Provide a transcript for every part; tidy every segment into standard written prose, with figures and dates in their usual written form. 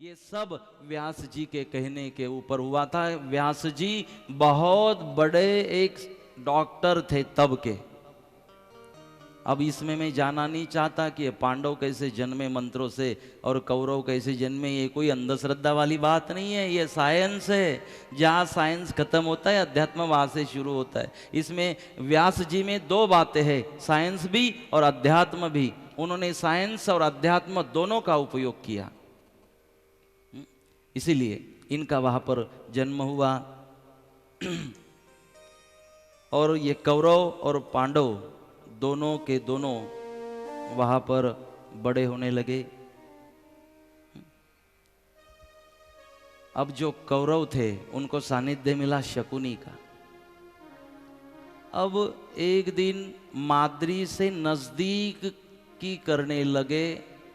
ये सब व्यास जी के कहने के ऊपर हुआ था। व्यास जी बहुत बड़े एक डॉक्टर थे तब के। अब इसमें मैं जाना नहीं चाहता कि ये पांडव कैसे जन्मे मंत्रों से और कौरव कैसे जन्मे, ये कोई अंधश्रद्धा वाली बात नहीं है, ये साइंस है। जहाँ साइंस खत्म होता है अध्यात्म वहाँ से शुरू होता है। इसमें व्यास जी में दो बातें हैं, साइंस भी और अध्यात्म भी। उन्होंने साइंस और अध्यात्म दोनों का उपयोग किया, इसीलिए इनका वहां पर जन्म हुआ। और ये कौरव और पांडव दोनों के दोनों वहां पर बड़े होने लगे। अब जो कौरव थे उनको सानिध्य मिला शकुनी का। अब एक दिन माद्री से नजदीक की करने लगे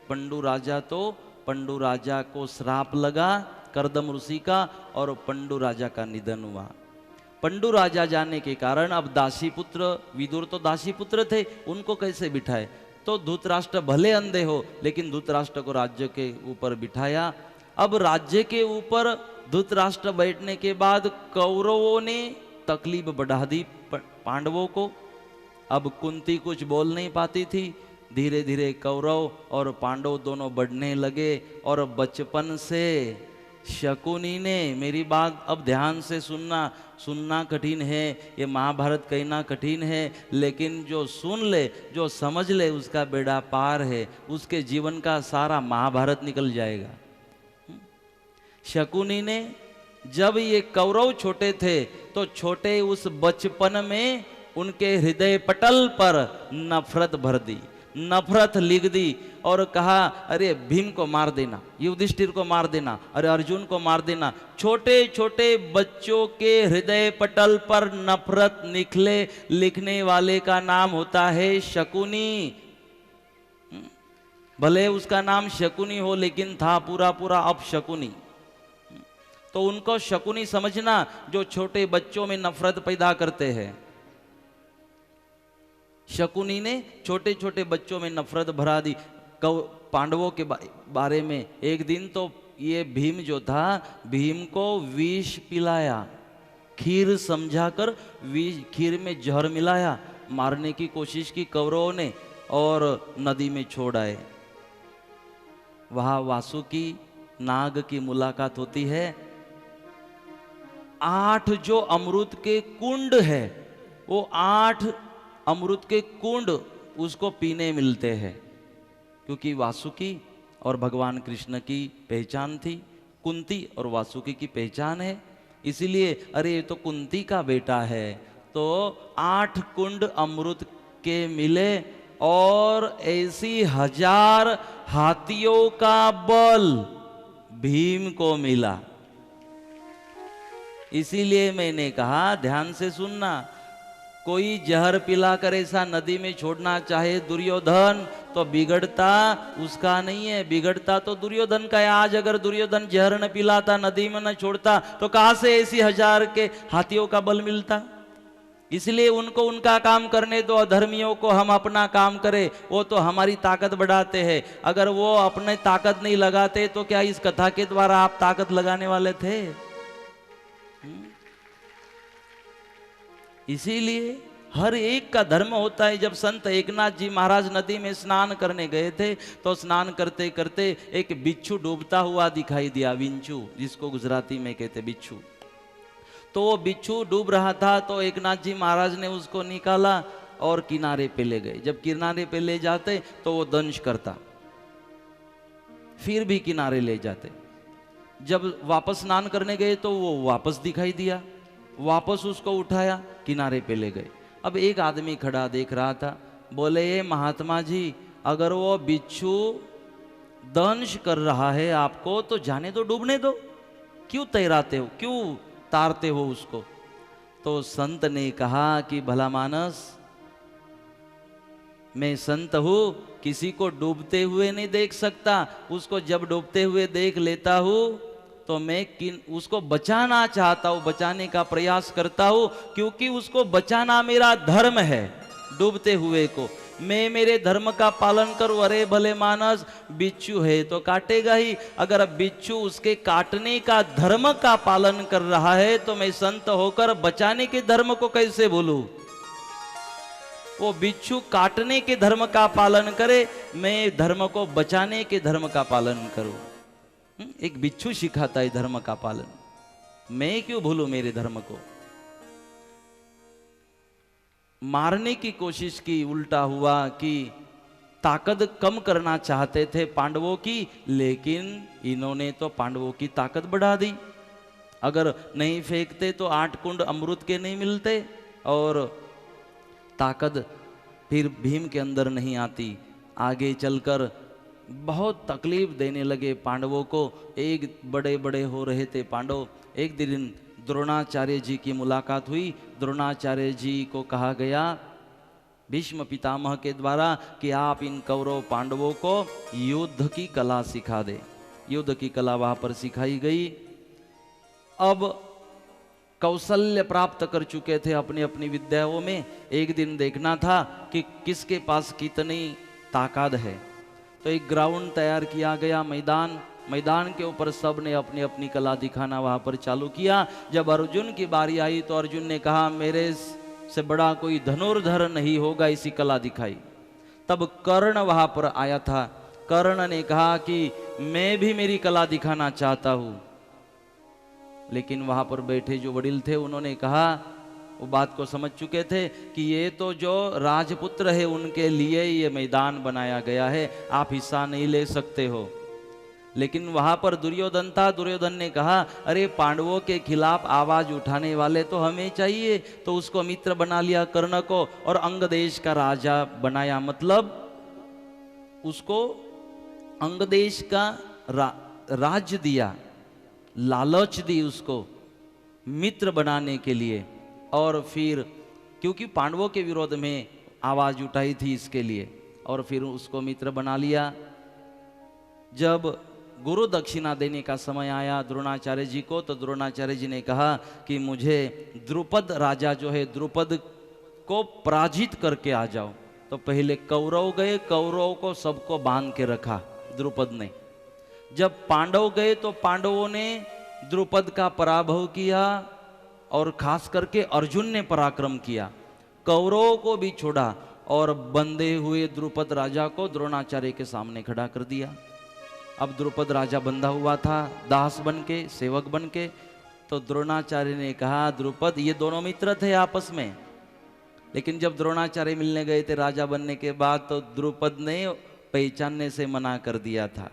पंडु राजा, तो पंडु राजा को श्राप लगा करदम ऋषि का और पंडु राजा का निधन हुआ। पंडु राजा जाने के कारण अब दासी पुत्र, विदुर तो दासी पुत्र थे, उनको कैसे बिठाए? तो धृतराष्ट्र भले अंधे हो लेकिन धृतराष्ट्र को राज्य के ऊपर बिठाया। अब राज्य के ऊपर धृतराष्ट्र बैठने के बाद कौरवों ने तकलीफ बढ़ा दी पांडवों को। अब कुंती कुछ बोल नहीं पाती थी। धीरे धीरे कौरव और पांडव दोनों बढ़ने लगे और बचपन से शकुनी ने, मेरी बात अब ध्यान से सुनना, सुनना कठिन है, ये महाभारत कहना कठिन है, लेकिन जो सुन ले, जो समझ ले उसका बेड़ा पार है, उसके जीवन का सारा महाभारत निकल जाएगा। शकुनी ने, जब ये कौरव छोटे थे तो छोटे उस बचपन में उनके हृदय पटल पर नफरत भर दी, नफरत लिख दी और कहा अरे भीम को मार देना, युधिष्ठिर को मार देना, अरे अर्जुन को मार देना। छोटे छोटे बच्चों के हृदय पटल पर नफरत निकले, लिखने वाले का नाम होता है शकुनी। भले उसका नाम शकुनी हो लेकिन था पूरा पूरा अपशकुनी। तो उनको शकुनी समझना जो छोटे बच्चों में नफरत पैदा करते हैं। शकुनी ने छोटे छोटे बच्चों में नफरत भरा दी पांडवों के बारे में। एक दिन तो ये भीम जो था, भीम को विष पिलाया, खीर समझाकर विष, खीर में जहर मिलाया, मारने की कोशिश की कौरवों ने और नदी में छोड़ आए। वहां वासुकी नाग की मुलाकात होती है। 8 जो अमृत के कुंड है, वो 8 अमृत के कुंड उसको पीने मिलते हैं, क्योंकि वासुकी और भगवान कृष्ण की पहचान थी, कुंती और वासुकी की पहचान है। इसीलिए अरे ये तो कुंती का बेटा है, तो 8 कुंड अमृत के मिले और ऐसी 1000 हाथियों का बल भीम को मिला। इसीलिए मैंने कहा ध्यान से सुनना, कोई जहर पिलाकर ऐसा नदी में छोड़ना चाहे दुर्योधन, तो बिगड़ता उसका नहीं है, बिगड़ता तो दुर्योधन का है। आज अगर दुर्योधन जहर न पिलाता, नदी में न छोड़ता, तो कहां से ऐसी 1000 के हाथियों का बल मिलता? इसलिए उनको उनका काम करने दो, अधर्मियों को हम अपना काम करें। वो तो हमारी ताकत बढ़ाते हैं। अगर वो अपने ताकत नहीं लगाते तो क्या इस कथा के द्वारा आप ताकत लगाने वाले थे? इसीलिए हर एक का धर्म होता है। जब संत एकनाथ जी महाराज नदी में स्नान करने गए थे तो स्नान करते करते एक बिच्छू डूबता हुआ दिखाई दिया, विंचू जिसको गुजराती में कहते बिच्छू। तो वो बिच्छू डूब रहा था, तो एकनाथ जी महाराज ने उसको निकाला और किनारे पे ले गए। जब किनारे पे ले जाते तो वो दंश करता, फिर भी किनारे ले जाते। जब वापस स्नान करने गए तो वो वापस दिखाई दिया, वापस उसको उठाया, किनारे पे ले गए। अब एक आदमी खड़ा देख रहा था, बोले ये महात्मा जी, अगर वो बिच्छू दंश कर रहा है आपको तो जाने दो, डूबने दो, क्यों तैराते हो, क्यों तारते हो उसको? तो संत ने कहा कि भला मानस, मैं संत हूं, किसी को डूबते हुए नहीं देख सकता, उसको जब डूबते हुए देख लेता हूं तो मैं उसको बचाना चाहता हूं, बचाने का प्रयास करता हूं, क्योंकि उसको बचाना मेरा धर्म है, डूबते हुए को। मैं मेरे धर्म का पालन करूं। अरे भले मानस, बिच्छू है तो काटेगा ही। अगर बिच्छू उसके काटने का धर्म का पालन कर रहा है तो मैं संत होकर बचाने के धर्म को कैसे भूलूं? वो बिच्छू काटने के धर्म का पालन करे, मैं धर्म को बचाने के धर्म का पालन करूं। एक बिच्छू सिखाता है धर्म का पालन, मैं क्यों भूलूं मेरे धर्म को? मारने की कोशिश की, उल्टा हुआ कि ताकत कम करना चाहते थे पांडवों की, लेकिन इन्होंने तो पांडवों की ताकत बढ़ा दी। अगर नहीं फेंकते तो 8 कुंड अमृत के नहीं मिलते, और ताकत फिर भीम के अंदर नहीं आती। आगे चलकर बहुत तकलीफ देने लगे पांडवों को। एक बड़े बड़े हो रहे थे पांडव। एक दिन द्रोणाचार्य जी की मुलाकात हुई। द्रोणाचार्य जी को कहा गया भीष्म पितामह के द्वारा कि आप इन कौरव पांडवों को युद्ध की कला सिखा दे। युद्ध की कला वहां पर सिखाई गई। अब कौशल्य प्राप्त कर चुके थे अपनी अपनी विद्याओं में। एक दिन देखना था कि किसके पास कितनी ताकत है। तो एक ग्राउंड तैयार किया गया, मैदान के ऊपर सब ने अपनी अपनी कला दिखाना वहां पर चालू किया। जब अर्जुन की बारी आई तो अर्जुन ने कहा मेरे से बड़ा कोई धनुर्धर नहीं होगा, इसी कला दिखाई। तब कर्ण वहां पर आया था। कर्ण ने कहा कि मैं भी मेरी कला दिखाना चाहता हूं, लेकिन वहां पर बैठे जो वडील थे उन्होंने कहा, वो बात को समझ चुके थे कि ये तो जो राजपुत्र है उनके लिए ये मैदान बनाया गया है, आप हिस्सा नहीं ले सकते हो। लेकिन वहां पर दुर्योधन था। दुर्योधन ने कहा अरे पांडवों के खिलाफ आवाज उठाने वाले तो हमें चाहिए। तो उसको मित्र बना लिया कर्ण को, और अंग देश का राजा बनाया। मतलब उसको अंग देश का राज्य दिया, लालच दी उसको मित्र बनाने के लिए। और फिर क्योंकि पांडवों के विरोध में आवाज उठाई थी इसके लिए, और फिर उसको मित्र बना लिया। जब गुरु दक्षिणा देने का समय आया द्रोणाचार्य जी को, तो द्रोणाचार्य जी ने कहा कि मुझे द्रुपद राजा जो है, द्रुपद को पराजित करके आ जाओ। तो पहले कौरव गए, कौरव को सबको बांध के रखा द्रुपद ने। जब पांडव गए तो पांडवों ने द्रुपद का पराभव किया, और खास करके अर्जुन ने पराक्रम किया। कौरवों को भी छोड़ा, और बंधे हुए द्रुपद राजा को द्रोणाचार्य के सामने खड़ा कर दिया। अब द्रुपद राजा बंधा हुआ था, दास बन के, सेवक बन के। तो द्रोणाचार्य ने कहा द्रुपद, ये दोनों मित्र थे आपस में, लेकिन जब द्रोणाचार्य मिलने गए थे राजा बनने के बाद, तो द्रुपद ने पहचानने से मना कर दिया था।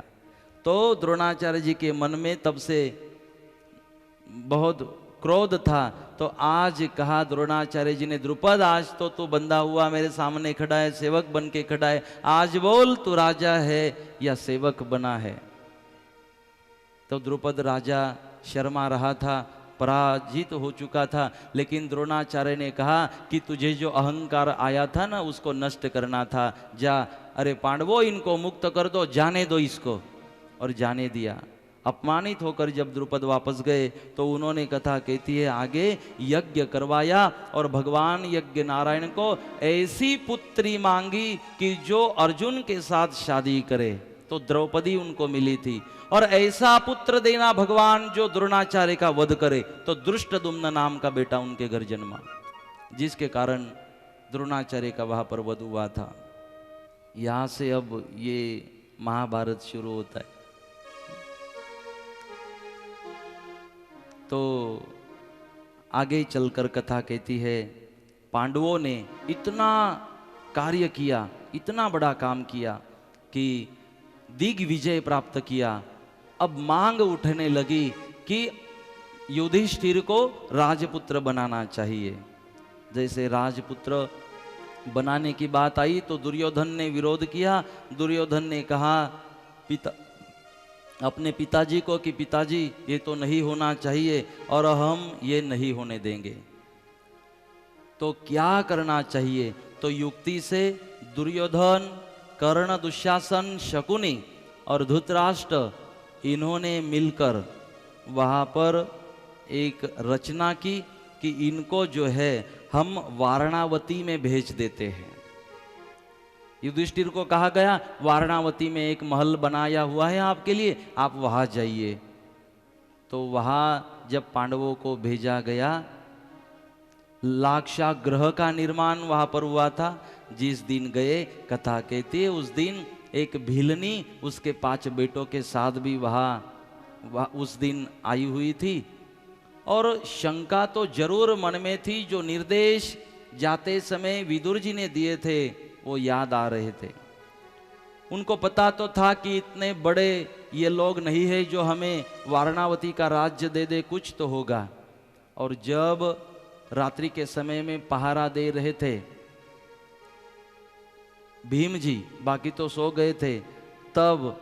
तो द्रोणाचार्य जी के मन में तब से बहुत क्रोध था। तो आज कहा द्रोणाचार्य जी ने, द्रुपद आज तो तू बंधा हुआ मेरे सामने खड़ा है, सेवक बन के खड़ा है, आज बोल तू राजा है या सेवक बना है। तो द्रुपद राजा शर्मा रहा था, पराजित हो चुका था। लेकिन द्रोणाचार्य ने कहा कि तुझे जो अहंकार आया था ना, उसको नष्ट करना था, जा। अरे पांडवों, इनको मुक्त कर दो, जाने दो इसको। और जाने दिया। अपमानित होकर जब द्रुपद वापस गए तो उन्होंने कथा कहती है आगे, यज्ञ करवाया और भगवान यज्ञ नारायण को ऐसी पुत्री मांगी कि जो अर्जुन के साथ शादी करे। तो द्रौपदी उनको मिली थी। और ऐसा पुत्र देना भगवान जो द्रोणाचार्य का वध करे। तो धृष्टद्युम्न नाम का बेटा उनके घर जन्मा, जिसके कारण द्रोणाचार्य का वहां पर वध हुआ था। यहां से अब ये महाभारत शुरू होता है। तो आगे चलकर कथा कहती है, पांडवों ने इतना कार्य किया, इतना बड़ा काम किया कि दिग्विजय प्राप्त किया। अब मांग उठने लगी कि युधिष्ठिर को राजपुत्र बनाना चाहिए। जैसे राजपुत्र बनाने की बात आई तो दुर्योधन ने विरोध किया। दुर्योधन ने कहा अपने पिताजी को कि पिताजी ये तो नहीं होना चाहिए और हम ये नहीं होने देंगे। तो क्या करना चाहिए? तो युक्ति से दुर्योधन, कर्ण, दुशासन, शकुनी और धृतराष्ट्र इन्होंने मिलकर वहाँ पर एक रचना की कि इनको जो है हम वारणावती में भेज देते हैं। युधिष्ठिर को कहा गया वारणावती में एक महल बनाया हुआ है आपके लिए, आप वहां जाइए। तो वहां जब पांडवों को भेजा गया, लाक्षागृह का निर्माण वहां पर हुआ था। जिस दिन गए, कथा कहती है उस दिन एक भीलनी उसके 5 बेटों के साथ भी वहां उस दिन आई हुई थी। और शंका तो जरूर मन में थी, जो निर्देश जाते समय विदुर जी ने दिए थे वो याद आ रहे थे। उनको पता तो था कि इतने बड़े ये लोग नहीं है जो हमें वारणावती का राज्य दे दे, कुछ तो होगा। और जब रात्रि के समय में पहरा दे रहे थे भीम जी, बाकी तो सो गए थे, तब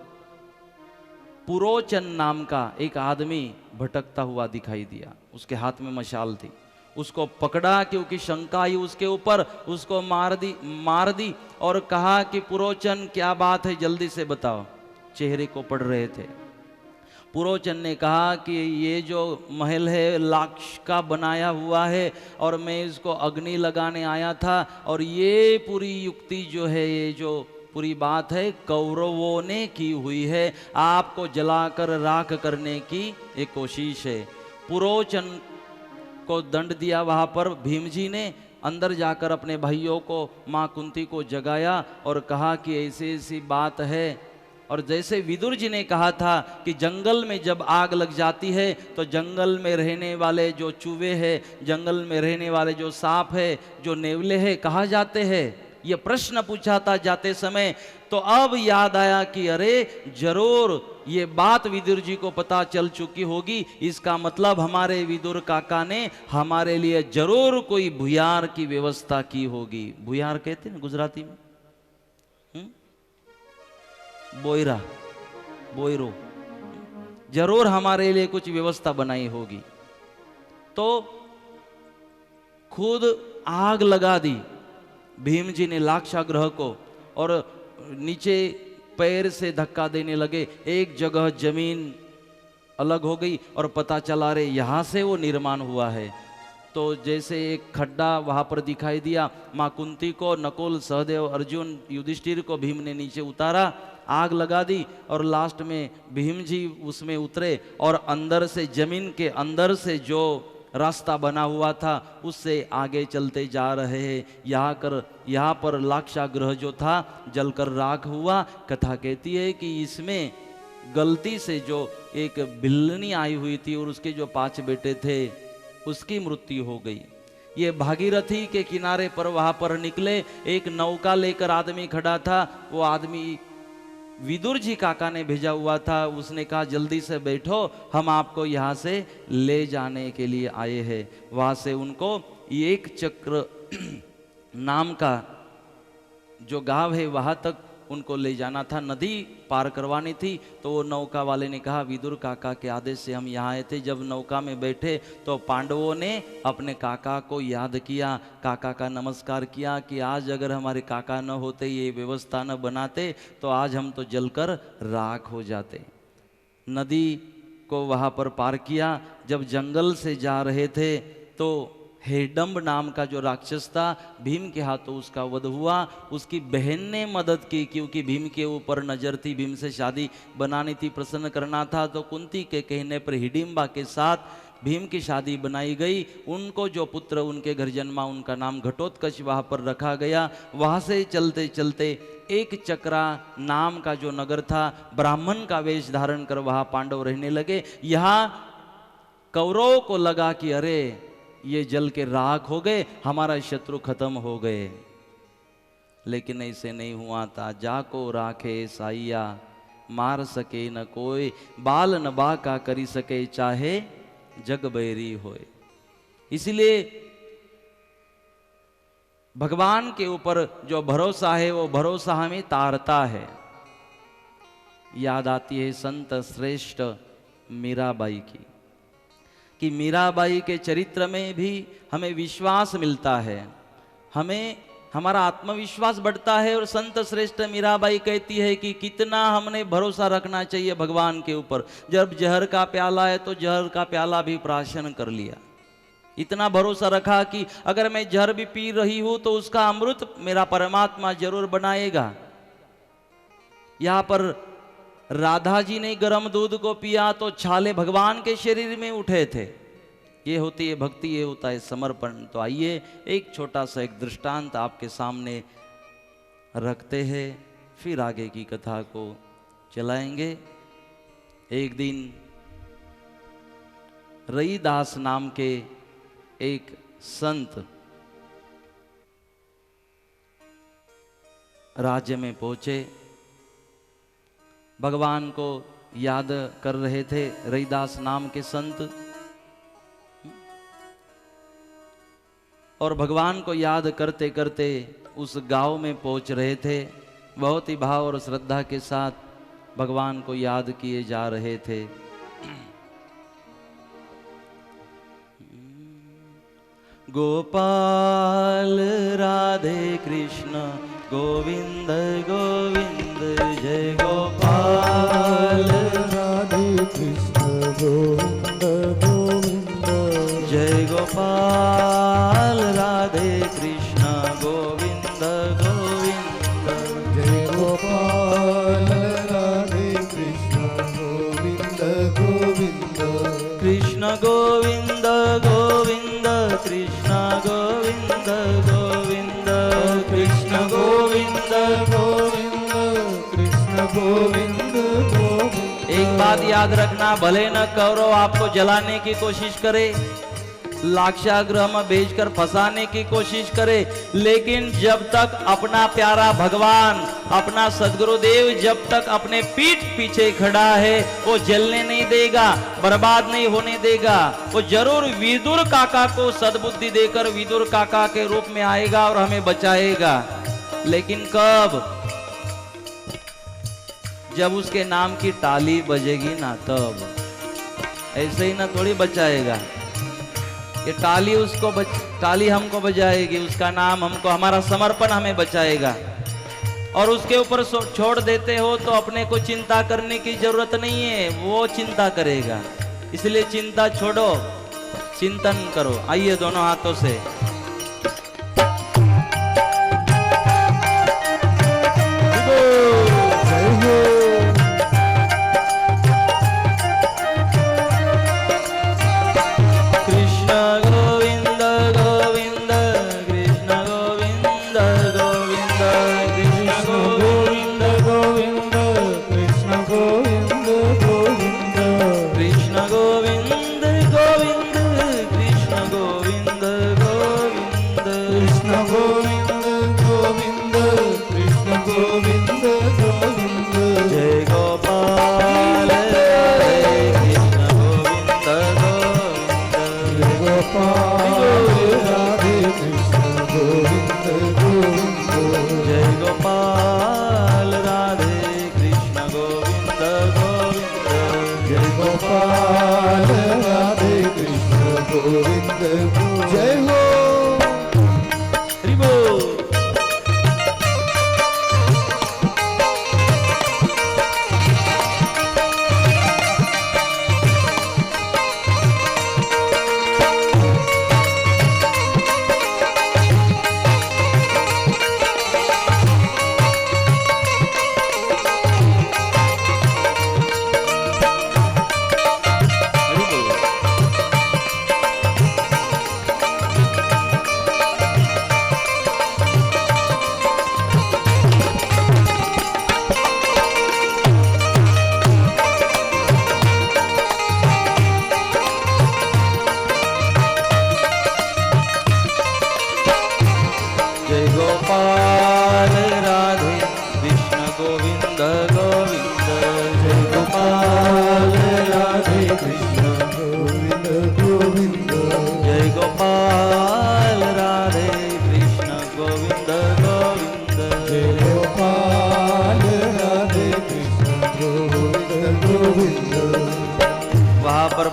पुरोचन नाम का एक आदमी भटकता हुआ दिखाई दिया। उसके हाथ में मशाल थी, उसको पकड़ा क्योंकि शंका आई उसके ऊपर, उसको मार दी और कहा कि पुरोचन क्या बात है, जल्दी से बताओ। चेहरे को पढ़ रहे थे। पुरोचन ने कहा कि ये जो महल है लाक्ष का बनाया हुआ है और मैं इसको अग्नि लगाने आया था, और ये पूरी युक्ति जो है, ये जो पूरी बात है कौरवों ने की हुई है, आपको जलाकर राख करने की एक कोशिश है। पुरोचन को दंड दिया वहां पर भीम जी ने। अंदर जाकर अपने भाइयों को, माँ कुंती को जगाया और कहा कि ऐसी ऐसी बात है। और जैसे विदुर जी ने कहा था कि जंगल में जब आग लग जाती है तो जंगल में रहने वाले जो चूहे हैं, जंगल में रहने वाले जो सांप है, जो नेवले हैं, कहाँ जाते हैं, ये प्रश्न पूछा था जाते समय। तो अब याद आया कि अरे जरूर ये बात विदुर जी को पता चल चुकी होगी, इसका मतलब हमारे विदुर काका ने हमारे लिए जरूर कोई भुयार की व्यवस्था की होगी। भुयार कहते हैं गुजराती में, बोयरा, बोयरो, जरूर हमारे लिए कुछ व्यवस्था बनाई होगी। तो खुद आग लगा दी भीम जी ने लाक्षागृह को, और नीचे पैर से धक्का देने लगे। एक जगह जमीन अलग हो गई और पता चला रे यहां से वो निर्माण हुआ है। तो जैसे एक खड्डा वहां पर दिखाई दिया, मां कुंती को, नकुल, सहदेव, अर्जुन, युधिष्ठिर को भीम ने नीचे उतारा, आग लगा दी और लास्ट में भीम जी उसमें उतरे और अंदर से, जमीन के अंदर से जो रास्ता बना हुआ था उससे आगे चलते जा रहे हैं। यहाँ पर लाक्षागृह जो था जलकर राख हुआ। कथा कहती है कि इसमें गलती से जो एक बिल्लनी आई हुई थी और उसके जो 5 बेटे थे उसकी मृत्यु हो गई। ये भागीरथी के किनारे पर वहां पर निकले, एक नौका लेकर आदमी खड़ा था। वो आदमी विदुर जी काका ने भेजा हुआ था। उसने कहा जल्दी से बैठो, हम आपको यहाँ से ले जाने के लिए आए हैं। वहां से उनको एक चक्र नाम का जो गांव है वहां तक उनको ले जाना था, नदी पार करवानी थी। तो वो नौका वाले ने कहा विदुर काका के आदेश से हम यहाँ आए थे। जब नौका में बैठे तो पांडवों ने अपने काका को याद किया, काका का नमस्कार किया कि आज अगर हमारे काका न होते, ये व्यवस्था न बनाते, तो आज हम तो जलकर राख हो जाते। नदी को वहाँ पर पार किया। जब जंगल से जा रहे थे तो हेडम्ब नाम का जो राक्षस था, भीम के हाथों उसका वध हुआ। उसकी बहन ने मदद की क्योंकि भीम के ऊपर नजर थी, भीम से शादी बनानी थी, प्रसन्न करना था। तो कुंती के कहने पर हिडिंबा के साथ भीम की शादी बनाई गई। उनको जो पुत्र उनके घर जन्मा उनका नाम घटोत्कच वहाँ पर रखा गया। वहाँ से चलते चलते एक चक्रा नाम का जो नगर था, ब्राह्मण का वेश धारण कर वहाँ पांडव रहने लगे। यहाँ कौरवों को लगा कि अरे ये जल के राख हो गए, हमारा शत्रु खत्म हो गए। लेकिन ऐसे नहीं हुआ था। जाको राखे साइया, मार सके न कोई, बाल न बाका करी सके, चाहे जग बैरी होए। इसलिए भगवान के ऊपर जो भरोसा है वो भरोसा हमें तारता है। याद आती है संत श्रेष्ठ मीराबाई की, कि मीराबाई के चरित्र में भी हमें विश्वास मिलता है, हमें हमारा आत्मविश्वास बढ़ता है। और संत श्रेष्ठ मीराबाई कहती है कि कितना हमने भरोसा रखना चाहिए भगवान के ऊपर। जब जहर का प्याला है तो जहर का प्याला भी प्राशन कर लिया। इतना भरोसा रखा कि अगर मैं जहर भी पी रही हूं तो उसका अमृत मेरा परमात्मा जरूर बनाएगा। यहां पर राधा जी ने गर्म दूध को पिया तो छाले भगवान के शरीर में उठे थे। ये होती है भक्ति, ये होता है समर्पण। तो आइए एक छोटा सा एक दृष्टांत आपके सामने रखते हैं, फिर आगे की कथा को चलाएंगे। एक दिन रईदास नाम के एक संत राज्य में पहुंचे, भगवान को याद कर रहे थे। रईदास नाम के संत और भगवान को याद करते करते उस गांव में पहुंच रहे थे। बहुत ही भाव और श्रद्धा के साथ भगवान को याद किए जा रहे थे। गोपाल राधे कृष्ण गोविंद गोविंद, जय गोपाल राधे कृष्ण गोविंद गोविंद, जय गोपाल राधे कृष्ण गोविंद गोविंद, जय गोपाल राधे कृष्ण गोविंद गोविंद, कृष्ण गोविंद गोविंद, कृष्ण गोविंद गोविंद, कृष्ण गोविंद गोविंद कृष्ण गोविंद गोविंद। एक बात याद रखना, भले न कौरव आपको जलाने की कोशिश करे, लाक्षागृह में भेजकर फंसाने की कोशिश करे, लेकिन जब तक अपना प्यारा भगवान, अपना सदगुरुदेव जब तक अपने पीठ पीछे खड़ा है, वो जलने नहीं देगा, बर्बाद नहीं होने देगा। वो जरूर विदुर काका को सद्बुद्धि देकर विदुर काका के रूप में आएगा और हमें बचाएगा। लेकिन कब? जब उसके नाम की ताली बजेगी ना, तब। ऐसे ही ना थोड़ी बचाएगा। ये ताली हमको बजाएगी, उसका नाम हमको, हमारा समर्पण हमें बचाएगा। और उसके ऊपर छोड़ देते हो तो अपने को चिंता करने की जरूरत नहीं है, वो चिंता करेगा। इसलिए चिंता छोड़ो, चिंतन करो। आइए दोनों हाथों से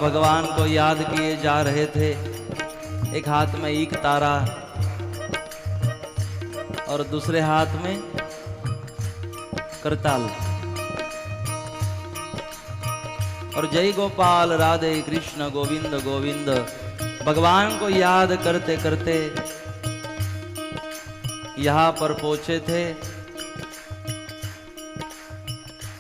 भगवान को याद किए जा रहे थे। एक हाथ में एक तारा और दूसरे हाथ में करताल, और जय गोपाल राधे कृष्ण गोविंद गोविंद भगवान को याद करते करते यहां पर पहुंचे थे।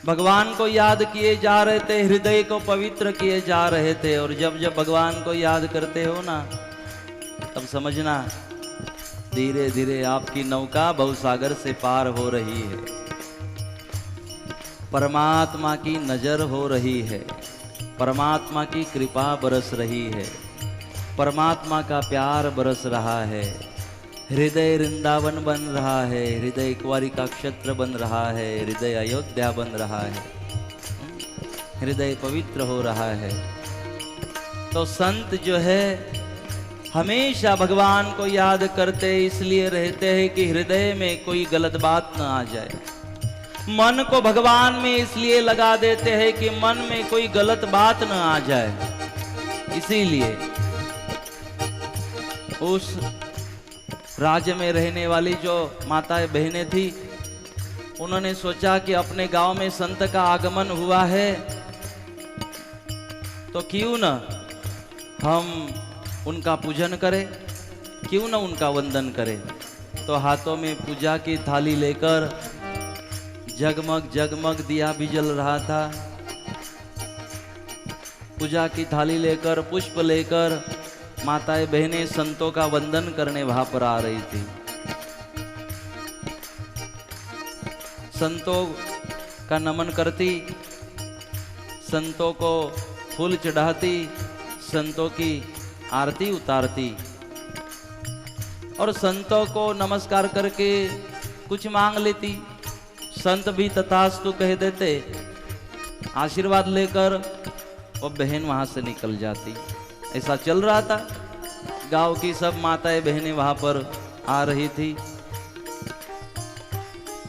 भगवान को याद किए जा रहे थे, हृदय को पवित्र किए जा रहे थे। और जब जब भगवान को याद करते हो ना, तब समझना धीरे धीरे आपकी नौका भवसागर से पार हो रही है। परमात्मा की नजर हो रही है, परमात्मा की कृपा बरस रही है, परमात्मा का प्यार बरस रहा है। हृदय वृंदावन बन रहा है, हृदय कुंवारी का क्षेत्र बन रहा है, हृदय अयोध्या बन रहा है, हृदय पवित्र हो रहा है। तो संत जो है हमेशा भगवान को याद करते इसलिए रहते हैं कि हृदय में कोई गलत बात न आ जाए। मन को भगवान में इसलिए लगा देते हैं कि मन में कोई गलत बात न आ जाए। इसीलिए उस राज्य में रहने वाली जो माताएं बहनें थी, उन्होंने सोचा कि अपने गांव में संत का आगमन हुआ है, तो क्यों न हम उनका पूजन करें, क्यों न उनका वंदन करें। तो हाथों में पूजा की थाली लेकर जगमग जगमग दिया भी जल रहा था। पूजा की थाली लेकर, पुष्प लेकर माताएं बहनें संतों का वंदन करने वहां पर आ रही थी। संतों का नमन करती, संतों को फूल चढ़ाती, संतों की आरती उतारती और संतों को नमस्कार करके कुछ मांग लेती। संत भी तथास्तु कह देते, आशीर्वाद लेकर वो बहन वहां से निकल जाती। ऐसा चल रहा था। गांव की सब माताएं बहनें वहां पर आ रही थी,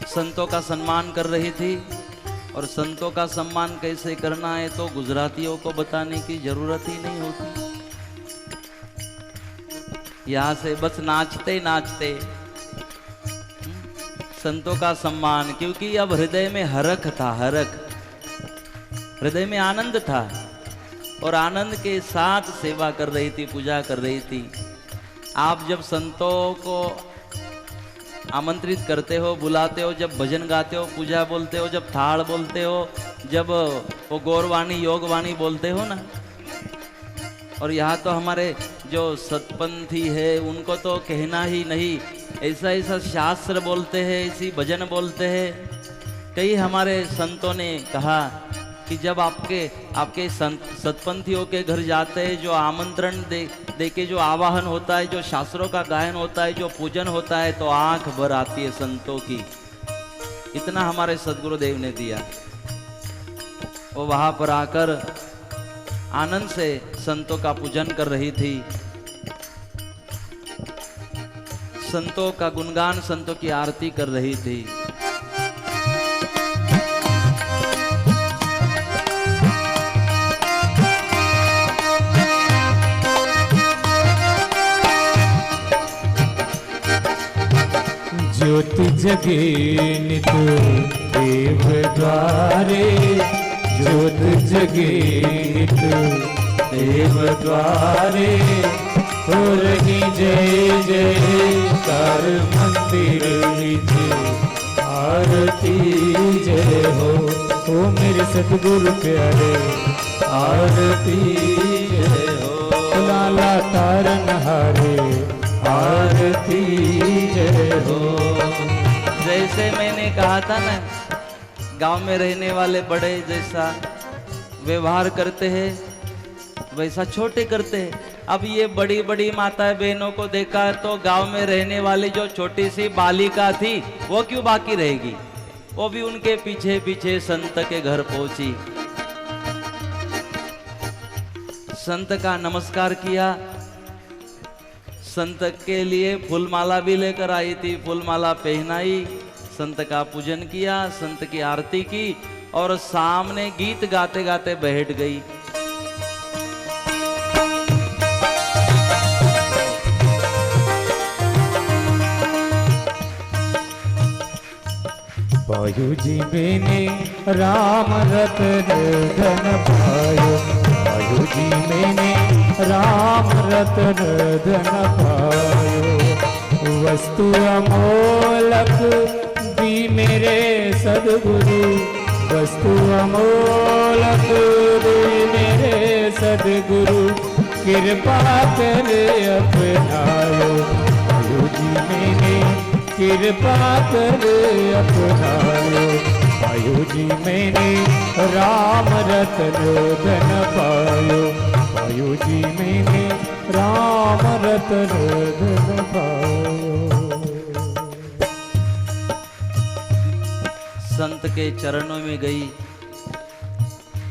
संतों का सम्मान कर रही थी। और संतों का सम्मान कैसे करना है तो गुजरातियों को बताने की जरूरत ही नहीं होती। यहां से बस नाचते नाचते संतों का सम्मान, क्योंकि अब हृदय में हरख था, हरख, हृदय में आनंद था और आनंद के साथ सेवा कर रही थी, पूजा कर रही थी। आप जब संतों को आमंत्रित करते हो, बुलाते हो, जब भजन गाते हो, पूजा बोलते हो, जब थाड़ बोलते हो, जब वो गौरवाणी योगवाणी बोलते हो ना, और यहाँ तो हमारे जो सतपंथी है उनको तो कहना ही नहीं, ऐसा ऐसा शास्त्र बोलते हैं, इसी भजन बोलते हैं। कई हमारे संतों ने कहा कि जब आपके सतपंथियों के घर जाते हैं, जो आमंत्रण दे के जो आवाहन होता है, जो शास्त्रों का गायन होता है, जो पूजन होता है, तो आंख भर आती है संतों की। इतना हमारे सदगुरुदेव ने दिया। वो वहां पर आकर आनंद से संतों का पूजन कर रही थी, संतों का गुणगान, संतों की आरती कर रही थी। ज्योति जगे नित देव द्वारे, ज्योत जगे नित देव द्वारे, हो रही जय जयकार मंदिर निज आरती जय हो। ओ मेरे सतगुरु प्यारे आरती जय हो। लाला तारन हारे आरती जय हो। जैसे मैंने कहा था ना, गांव में रहने वाले बड़े जैसा व्यवहार करते हैं वैसा छोटे करते हैं। अब ये बड़ी बड़ी माताएं बहनों को देखा तो गांव में रहने वाली जो छोटी सी बालिका थी वो क्यों बाकी रहेगी, वो भी उनके पीछे पीछे संत के घर पहुंची, संत का नमस्कार किया, संत के लिए फूलमाला भी लेकर आई थी, फूलमाला पहनाई, संत का पूजन किया, संत की आरती की और सामने गीत गाते गाते बैठ गई। वायु जी बेने राम रतन धन पायो, पायो जी मैंने राम रतन धन पायो। वस्तु अमोलक दी मेरे सदगुरु, वस्तु अमोलक दी मेरे सदगुरु, कृपा कर अपनायो। पायो जी मैंने कृपा कर अपनायो। पायो जी मैंने राम रतन धन पायो। पायो जी मैंने राम रतन धन पायो। संत के चरणों में गई,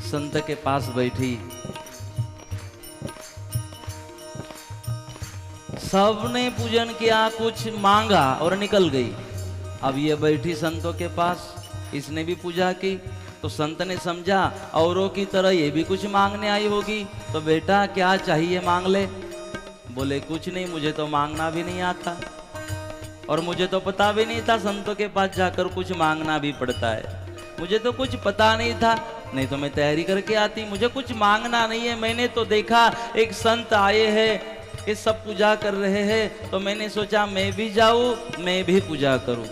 संत के पास बैठी, सबने पूजन किया, कुछ मांगा और निकल गई। अब ये बैठी संतों के पास, इसने भी पूजा की, तो संत ने समझा औरों की तरह ये भी कुछ मांगने आई होगी, तो बेटा क्या चाहिए मांग ले। बोले कुछ नहीं, मुझे तो मांगना भी नहीं आता और मुझे तो पता भी नहीं था संतों के पास जाकर कुछ मांगना भी पड़ता है। मुझे तो कुछ पता नहीं था, नहीं तो मैं तैयारी करके आती। मुझे कुछ मांगना नहीं है, मैंने तो देखा एक संत आए हैं, ये सब पूजा कर रहे हैं, तो मैंने सोचा मैं भी जाऊं, मैं भी पूजा करूं।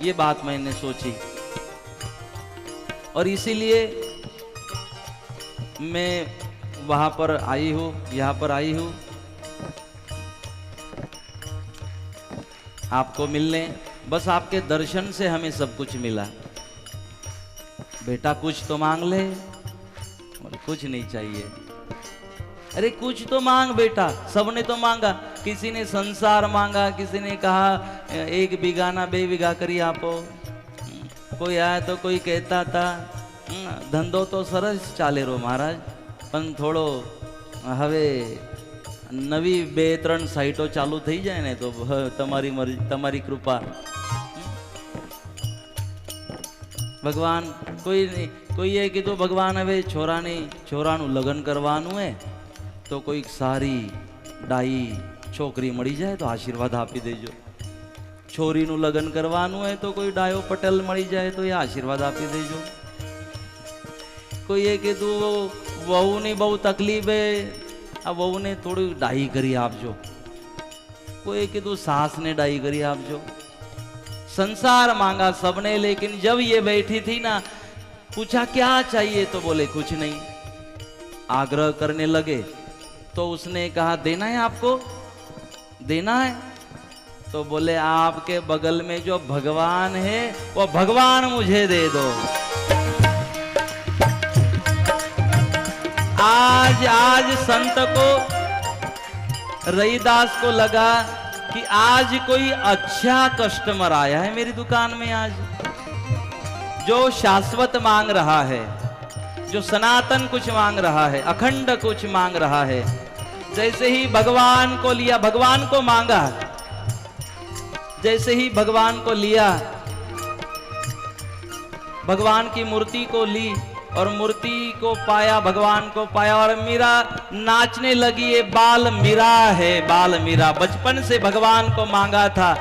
ये बात मैंने सोची और इसीलिए मैं वहां पर आई हूं, यहां पर आई हूं आपको मिलने। बस आपके दर्शन से हमें सब कुछ मिला। बेटा कुछ तो मांग ले। कुछ नहीं चाहिए। अरे कुछ तो मांग बेटा, सबने तो मांगा। किसी ने संसार मांगा, किसी ने कहा 1 बीघा ना 2 बीघा करी आपो। कोई आया तो कोई कहता था धंधो तो सरस चाले रो महाराज, पण थोड़ो हवे नवी 2-3 साइटो चालू थई जाए ने तो तमारी मर्जी, तमारी कृपा। भगवान कोई नहीं, कोई ये कि तो भगवान हवे छोरानु लगन करवानु है तो कोई सारी डाई छोकरी मળી जाए तो आशीर्वाद आपी देजो। छोरीनु लगन करवानु है तो कोई डायो पटेल मળી जाए तो ये आशीर्वाद आपी देजो। कोई ये कि तू वहू ने बहु तकलीफ है, अब वहू ने थोड़ी डाई करी आपजो। कोई कि तू सास ने डाई करी आपजो। संसार मांगा सबने, लेकिन जब ये बैठी थी ना, पूछा क्या चाहिए तो बोले कुछ नहीं। आग्रह करने लगे तो उसने कहा देना है आपको, देना है। तो बोले आपके बगल में जो भगवान है वो भगवान मुझे दे दो। आज संत को, रईदास को लगा कि आज कोई अच्छा कस्टमर आया है मेरी दुकान में, आज जो शाश्वत मांग रहा है, जो सनातन कुछ मांग रहा है, अखंड कुछ मांग रहा है। जैसे ही भगवान को लिया, भगवान को मांगा, जैसे ही भगवान को लिया, भगवान की मूर्ति को ली और मूर्ति को पाया, भगवान को पाया और मीरा नाचने लगी। ये बाल मीरा है, बाल मीरा। बचपन से भगवान को मांगा था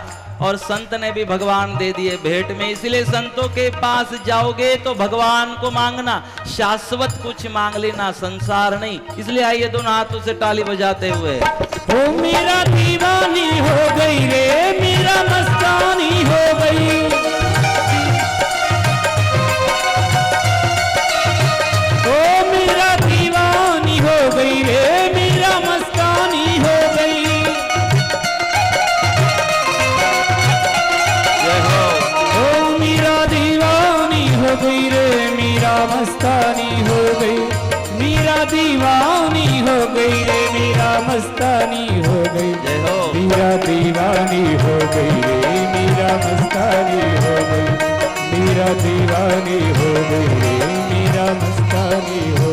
और संत ने भी भगवान दे दिए भेंट में। इसलिए संतों के पास जाओगे तो भगवान को मांगना, शाश्वत कुछ मांग लेना, संसार नहीं। इसलिए आइए दोनों हाथों से ताली बजाते हुए। ओ मेरा दीवानी हो गई रे, मेरा मस्तानी हो गई। ओ मेरा दीवानी हो गई रे, मेरा मस्तानी हो गई। ओ मेरा दीवानी हो गई रे, मेरा मस्तानी हो गई। मेरा दीवानी हो गई रे, मेरा मस्तानी हो गई। मेरा दीवानी हो गई रे, मेरा मस्तानी हो गई। मेरा दीवानी हो गई रे, मेरा मस्तानी हो।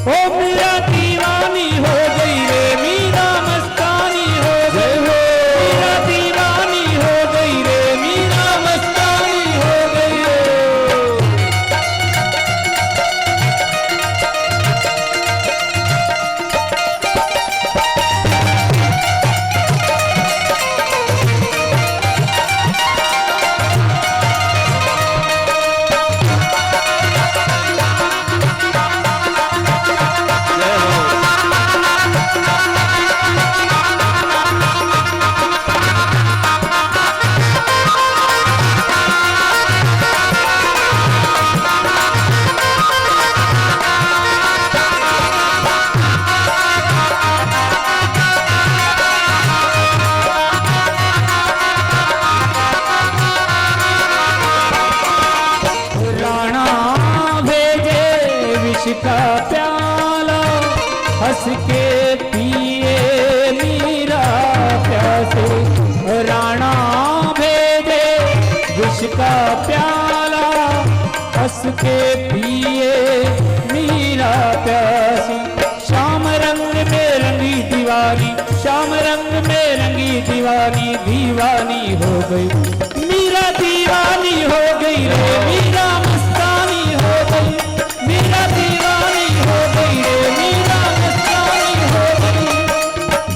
ओ मेरा दीवानी हो गई रे, मेरा मस्तानी हो गई। मेरा दीवानी हो गई रे, मेरा मस्तानी हो गई। हंस के पिए मीरा प्यासे, राणा भेजे विष का प्याला, हंस के पिए मीरा प्यासी। श्याम रंग में रंगी दीवानी, श्याम रंग में रंगी दीवानी, दीवानी हो गई मीरा, दीवानी हो गई रे मीरा, मस्तानी हो गई मीरा, दीवानी हो गई रे मीरा, मस्तानी हो गई।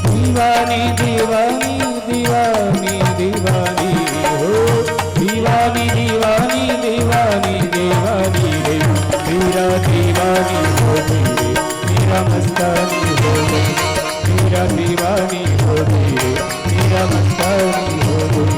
दीवानी दीवानी दीवानी दीवानी हो, दीवानी दीवानी दीवानी दीवानी रे मीरा, दीवानी हो गई रे मीरा, मस्तानी हो गई मीरा, दीवानी हो गई रे मीरा, मस्तानी हो गई।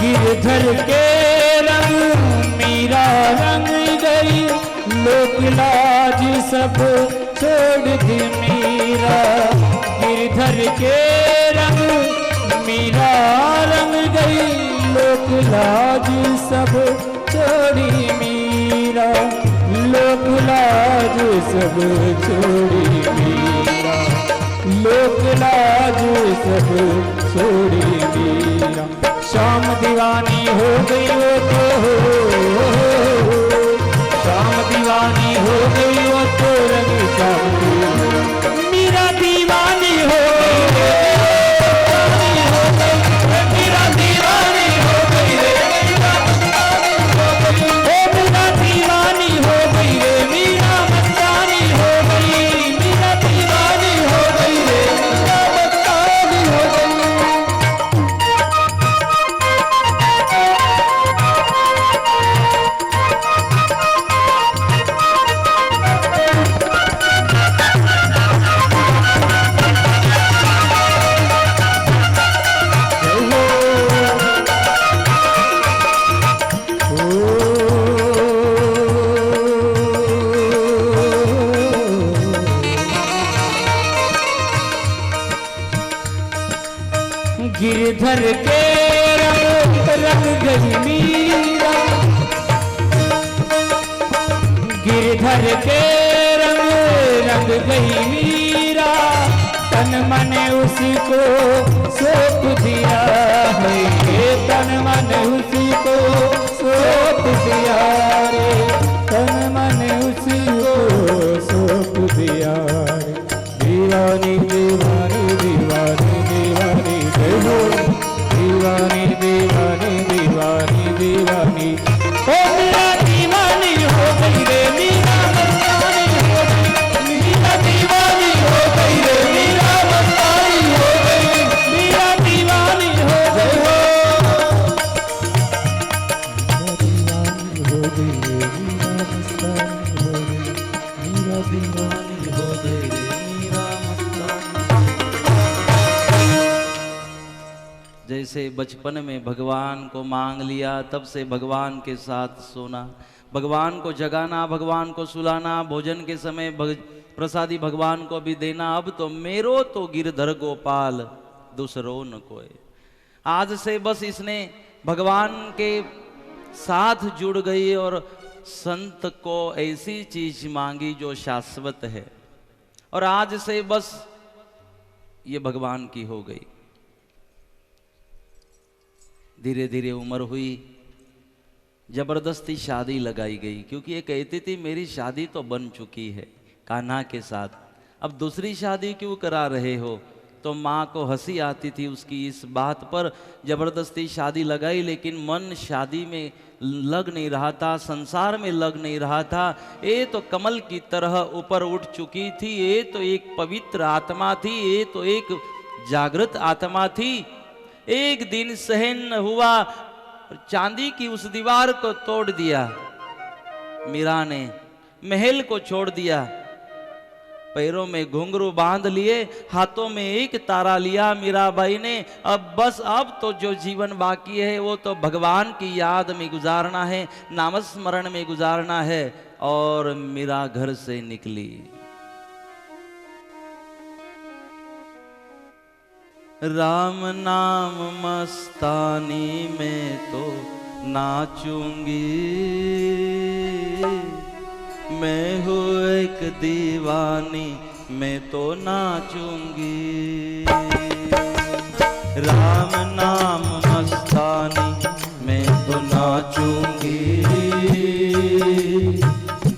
गिरधर के रंग मीरा रंग गई, लोक लाज सब छोड़ दी मीरा। गिरधर के रंग मीरा रंग गई, लोक लाज सब छोड़ी मीरा, लोक लाज सब छोड़ी मीरा, लोक लाज सब छोड़ी मीरा। श्याम दीवानी हो गई वो तो श्याम दीवानी हो गई वो तो रंग श्याम की, मीरा दीवानी हो गई मीरा, दीवानी हो गई रे मीरा, मीरा दीवानी हो गई रे मीरा, मस्तानी हो गई मीरा, दीवानी हो गई रे मीरा, मस्तानी हो गई। गिरधर के रंग रंग गई मीरा, गिरधर के रंग रंग गई मीरा, तन मन उसी को सौंप दिया है, तन मन उसी को सौंप दिया रे, तन मन उसी को सौंप दिया रे। दीवानी दीवानी दीवानी दीवानी हो, दीवानी दीवानी दीवानी दीवानी, ओ मीरा दीवानी हो गई रे मीरा, मस्तानी हो गई मीरा, दीवानी हो गई रे मीरा, मस्तानी हो गई मीरा, दीवानी हो गई हो, दीवानी हो गई रे मीरा, मस्तानी हो गई मीरा, दीवानी हो गई रे मीरा, मस्तानी। जैसे बचपन में भगवान को मांग लिया, तब से भगवान के साथ सोना, भगवान को जगाना, भगवान को सुलाना, भोजन के समय प्रसादी भगवान को भी देना। अब तो मेरो तो गिरधर गोपाल दूसरो न कोई। आज से बस इसने भगवान के साथ जुड़ गई और संत को ऐसी चीज मांगी जो शाश्वत है, और आज से बस ये भगवान की हो गई। धीरे धीरे उम्र हुई, जबरदस्ती शादी लगाई गई, क्योंकि ये कहती थी मेरी शादी तो बन चुकी है कान्हा के साथ, अब दूसरी शादी क्यों करा रहे हो? तो माँ को हंसी आती थी उसकी इस बात पर। जबरदस्ती शादी लगाई, लेकिन मन शादी में लग नहीं रहा था, संसार में लग नहीं रहा था। ये तो कमल की तरह ऊपर उठ चुकी थी, ये तो एक पवित्र आत्मा थी, ये तो एक जागृत आत्मा थी। एक दिन सहन न हुआ, चांदी की उस दीवार को तोड़ दिया मीरा ने, महल को छोड़ दिया, पैरों में घुंघरू बांध लिए, हाथों में एक तारा लिया मीराबाई ने। अब बस अब तो जो जीवन बाकी है वो तो भगवान की याद में गुजारना है, नामस्मरण में गुजारना है। और मीरा घर से निकली। राम नाम मस्तानी में तो नाचूंगी, मैं हूँ एक दीवानी, मैं तो नाचूंगी। राम नाम मस्तानी मैं तो नाचूंगी,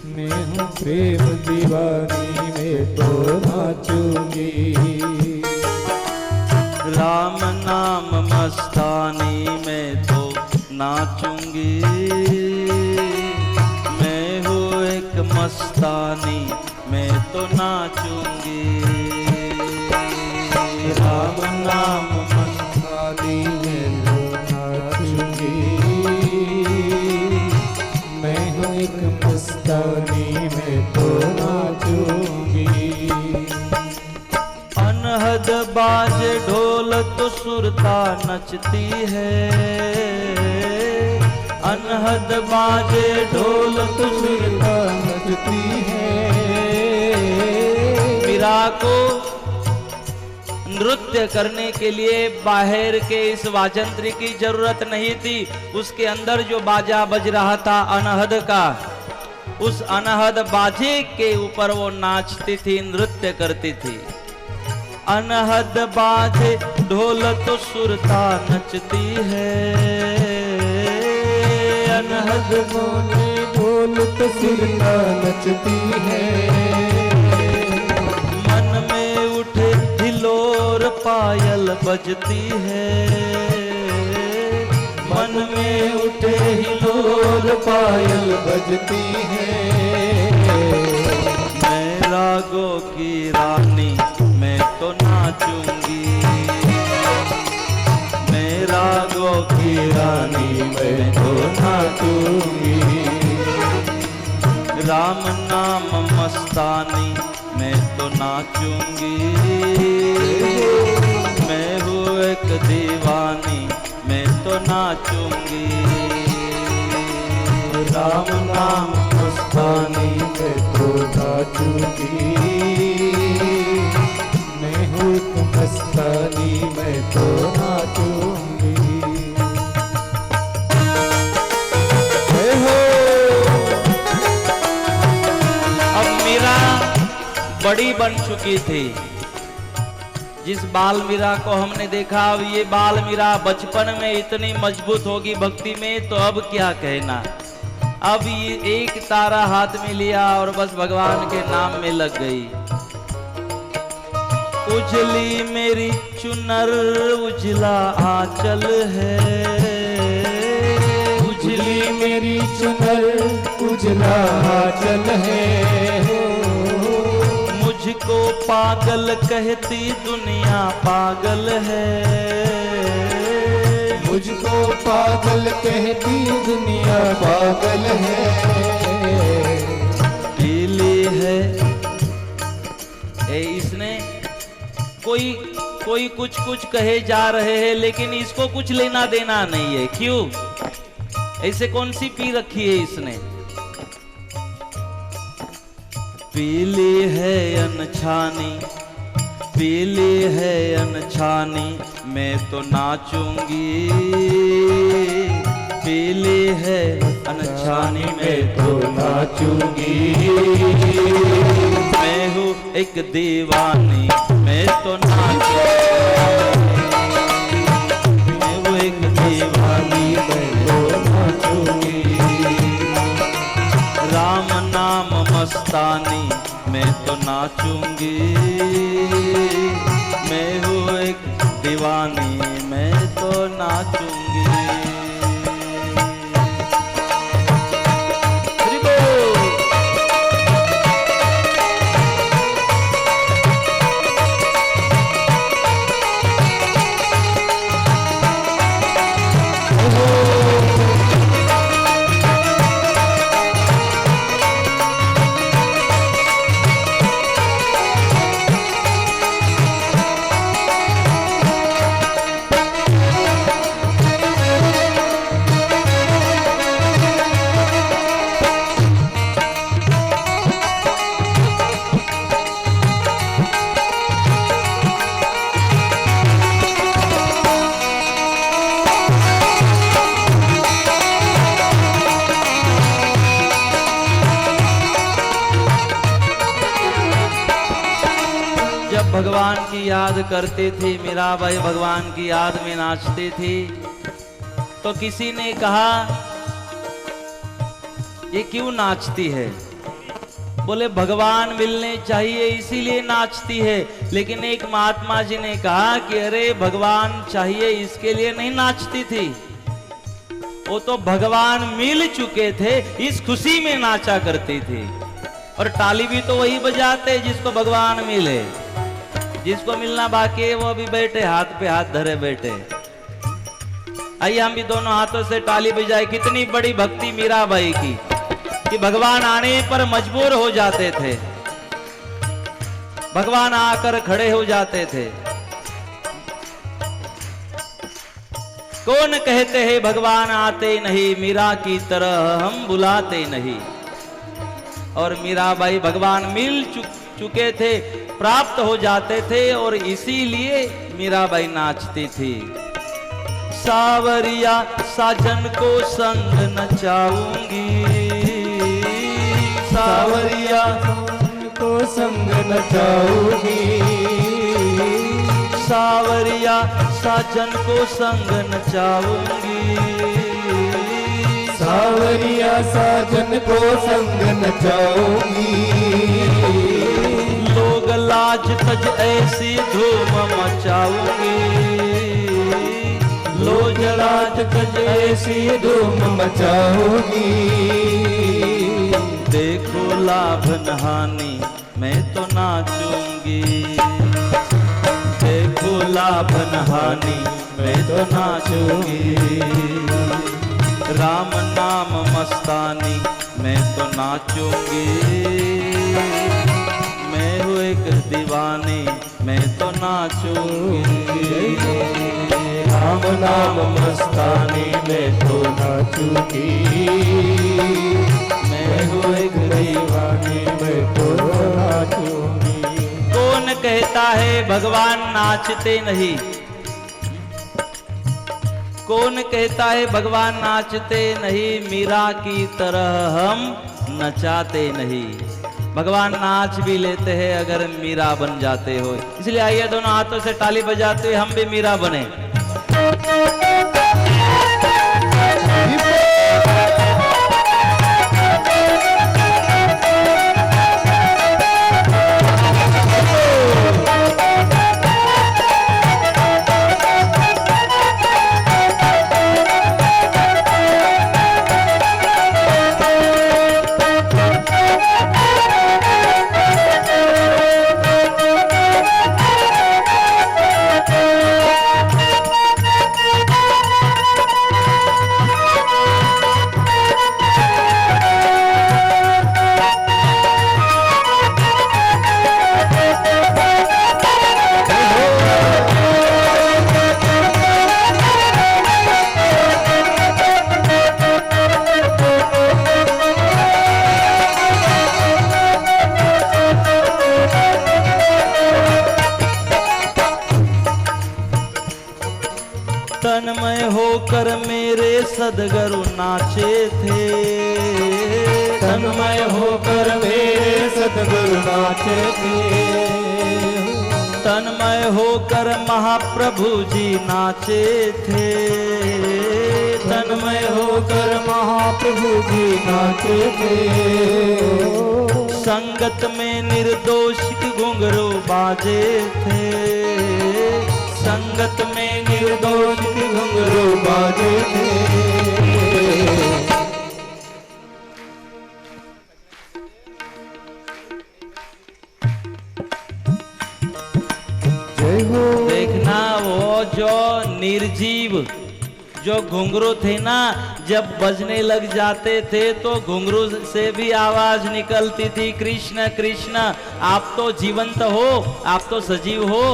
मैं हूँ प्रेम दीवानी, मैं तो नाचूंगी। राम नाम मस्तानी मैं तो नाचूंगी, मैं हूँ एक मस्तानी, मैं तो नाचूंगी। राम नाम मस्तानी मैं तो नाचूंगी, मैं हूँ एक मस्तानी, मैं तो नाचूंगी। अनहद बाज ढोल तो सुरता नचती है, अनहद बाजे ढोल तो सुरता नचती है। मीरा को नृत्य करने के लिए बाहर के इस वाजंत्री की जरूरत नहीं थी। उसके अंदर जो बाजा बज रहा था अनहद का, उस अनहद बाजे के ऊपर वो नाचती थी, नृत्य करती थी। अनहद बाजे ढोल तो सुरता नचती है, अनहद बाजे ढोल तो सुरता नचती है। मन में उठे हिलोर पायल बजती है, मन में उठे हिलोर पायल बजती है। मैं रागों की रानी मैं तो नाचूंगी, मैं रागों की रानी मैं तो नाचूंगी। राम नाम मस्तानी मैं तो नाचूंगी, मैं हूँ एक दीवानी मैं तो नाचूंगी। राम नाम मस्तानी मैं तो नाचूंगी, मैं हूँ एक मस्तानी मैं तो नाचूंगी। अब मीरा बड़ी बन चुकी थी। जिस बाल मीरा को हमने देखा, अब ये बाल मीरा बचपन में इतनी मजबूत होगी भक्ति में, तो अब क्या कहना। अब ये एक तारा हाथ में लिया और बस भगवान के नाम में लग गई। उजली मेरी चुनर उजला आंचल है, उजली मेरी चुनर उजला आंचल है। मुझको पागल कहती दुनिया पागल है, मुझको पागल कहती दुनिया पागल है। पीली है इसने कोई कुछ कुछ कहे जा रहे हैं, लेकिन इसको कुछ लेना देना नहीं है। क्यों? ऐसे कौन सी पी रखी है इसने? पीली है अनछानी, पीली है अनछानी मैं तो नाचूंगी, पीली है अनछानी मैं तो नाचूंगी। मैं हूँ एक दीवानी मैं तो नाचूंगी, मैं हूँ एक दीवानी मैं तो नाचूंगी। राम नाम मस्तानी मैं तो नाचूंगी। मैं हूँ एक दीवानी, मैं तो नाचूंगी। हरि बोल। भगवान की याद करते थे, मीराबाई भगवान की याद में नाचते थे। तो किसी ने कहा ये क्यों नाचती है? बोले भगवान मिलने चाहिए इसीलिए नाचती है। लेकिन एक महात्मा जी ने कहा कि अरे भगवान चाहिए इसके लिए नहीं नाचती थी, वो तो भगवान मिल चुके थे इस खुशी में नाचा करती थी। और ताली भी तो वही बजाते जिसको भगवान मिले। जिसको मिलना बाकी है वो अभी बैठे हाथ पे हाथ धरे बैठे। आइए हम भी दोनों हाथों से ताली बजाए। कितनी बड़ी भक्ति मीराबाई की कि भगवान आने पर मजबूर हो जाते थे, भगवान आकर खड़े हो जाते थे। कौन कहते हैं भगवान आते नहीं, मीरा की तरह हम बुलाते नहीं। और मीराबाई भगवान मिल चुके थे, प्राप्त हो जाते थे और इसीलिए मीराबाई नाचती थी। सावरिया साजन को संग नचाऊंगी, सावरिया को संग नचाऊंगी। सावरिया साजन को संग नचाऊंगी। सावरिया साजन को संग नचाऊंगी। लोग लाज तज ऐसी धूम मचाऊंगी। लोग लाज तज ऐसी धूम मचाऊंगी। देखो लाभ नहानी मैं तो नाचूंगी। देखो लाभ नहानी मैं तो नाचूंगी। राम नाम मस्तानी मैं तो नाचूंगी। मैं हूँ एक दीवानी मैं तो नाचूंगी। राम नाम मस्तानी मैं तो नाचूंगी। मैं हूँ एक दीवानी मैं तो नाचूंगी। कौन कहता है भगवान नाचते नहीं? कौन कहता है भगवान नाचते नहीं? मीरा की तरह हम नचाते नहीं। भगवान नाच भी लेते हैं अगर मीरा बन जाते हो। इसलिए आइए दोनों हाथों से ताली बजाते हुए हम भी मीरा बने। तन्मय होकर मेरे सदगुरु नाचे थे। तन्मय होकर मेरे सदगुरु नाचे थे। तन्मय होकर महाप्रभु जी नाचे थे। तन्मय होकर महाप्रभु जी नाचे थे। संगत में निर्दोष घुंघरू बाजे थे, संगत में निर्दोष घुंघरू बाजे थे। देखना वो जो निर्जीव जो घुंघरू थे ना, जब बजने लग जाते थे तो घुंघरू से भी आवाज निकलती थी, कृष्ण कृष्ण। आप तो जीवंत हो, आप तो सजीव हो।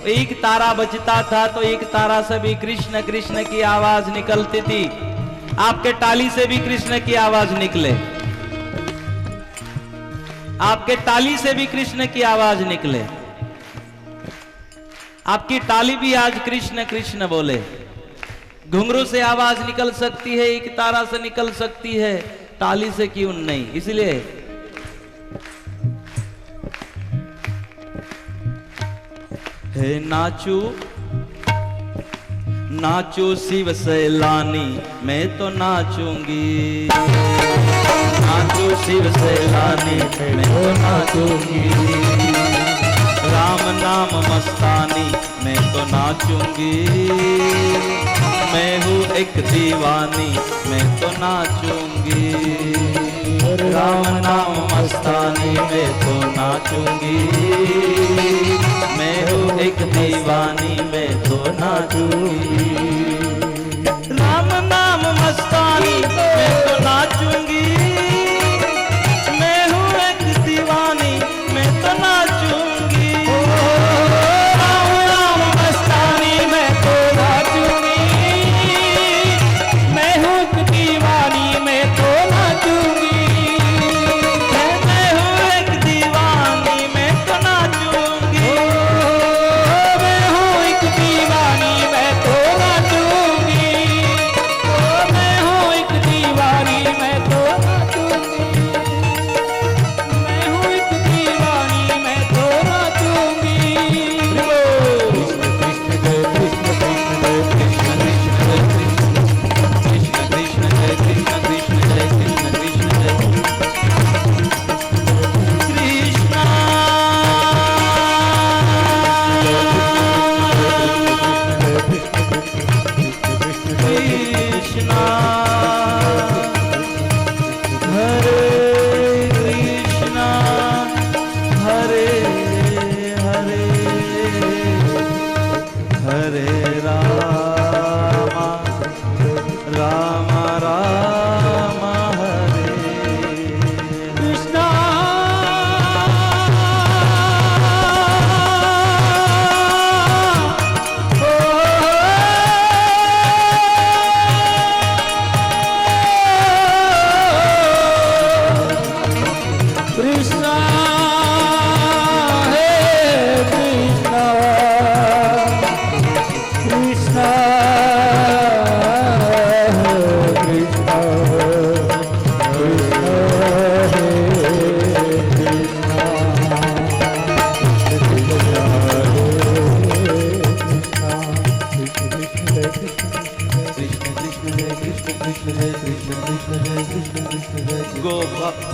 एक तारा बजता था तो एक तारा से भी कृष्ण कृष्ण की आवाज निकलती थी। आपके टाली से भी कृष्ण की आवाज निकले, आपके टाली से भी कृष्ण की आवाज निकले। आपकी टाली भी आज कृष्ण कृष्ण बोले। घुंघरू से आवाज निकल सकती है, एक तारा से निकल सकती है, टाली से क्यों नहीं? इसलिए हे नाचू नाचू शिव सैलानी, मैं तो नाचूंगी। नाचू शिव सैलानी, मैं तो नाचूंगी। राम नाम मस्तानी, मैं तो नाचूंगी। मैं हूँ एक दीवानी, मैं तो नाचूंगी। राम नाम मस्तानी, मैं तो नाचूंगी। मैं हूँ एक दीवानी, मैं तो नाचूंगी। राम नाम मस्तानी, मैं तो नाचूंगी। मैं हूँ एक दीवानी, मैं तो नाचूंगी। राम नाम मस्तानी, मैं तो नाचूंगी। मैं हूँ एक दीवानी, मैं तो नाचूंगी। मैं हूँ एक दीवानी, मैं तो नाचूंगी। मैं हूँ एक दीवानी, मैं तो नाचूंगी। मैं हूँ एक दीवानी, मैं तो नाचूंगी। मैं हूँ एक दीवानी, मैं तो नाचूंगी। कृष्ण कृष्ण जय कृष्ण कृष्ण जय कृष्ण कृष्ण जय कृष्ण हरे कृष्णा हरे हरे हरे राम राम राम हरे कृष्णा कृष्णा हे कृष्णा कृष्णा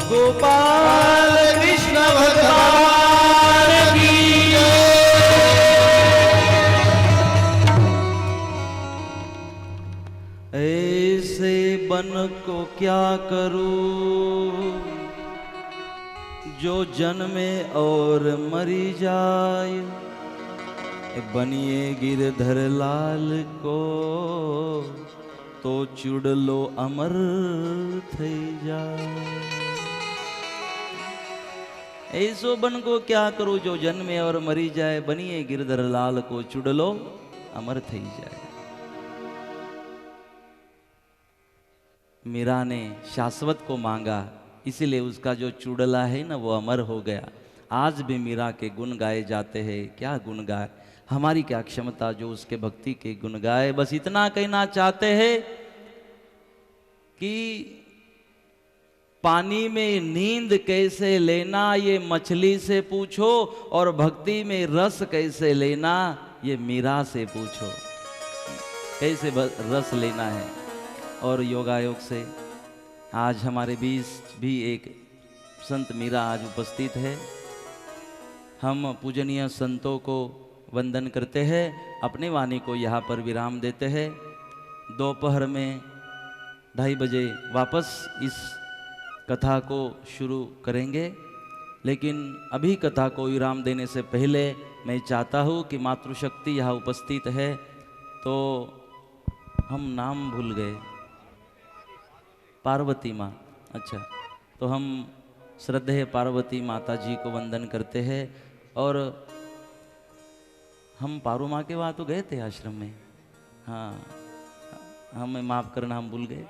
गोपाल कृष्ण भगवान की ऐसे बन को क्या करूं जो जन्मे और मरी जाए। बनिए गिरधर लाल को तो चुड़लो अमर થઈ જાય। ऐसो बन को क्या करूं जो जन्मे और मरी जाए। बनिए गिरधर लाल को चुड़लो अमर થઈ જાય। मीरा ने शाश्वत को मांगा, इसीलिए उसका जो चुड़ला है ना वो अमर हो गया। आज भी मीरा के गुण गाए जाते हैं। क्या गुण गाए, हमारी क्या क्षमता जो उसके भक्ति के गुण गाए। बस इतना कहना चाहते हैं कि पानी में नींद कैसे लेना ये मछली से पूछो, और भक्ति में रस कैसे लेना ये मीरा से पूछो। कैसे रस लेना है। और योगायोग से आज हमारे बीच भी एक संत मीरा आज उपस्थित है। हम पूजनीय संतों को वंदन करते हैं, अपनी वाणी को यहाँ पर विराम देते हैं। दोपहर में 2:30 बजे वापस इस कथा को शुरू करेंगे, लेकिन अभी कथा को विराम देने से पहले मैं चाहता हूँ कि मातृशक्ति यहाँ उपस्थित है, तो हम नाम भूल गए, पार्वती माँ। अच्छा, तो हम श्रद्धेय पार्वती माता जी को वंदन करते हैं। और हम पारू माँ के वहाँ तो गए थे आश्रम में, हाँ, हमें माफ़ करना, हम भूल गए।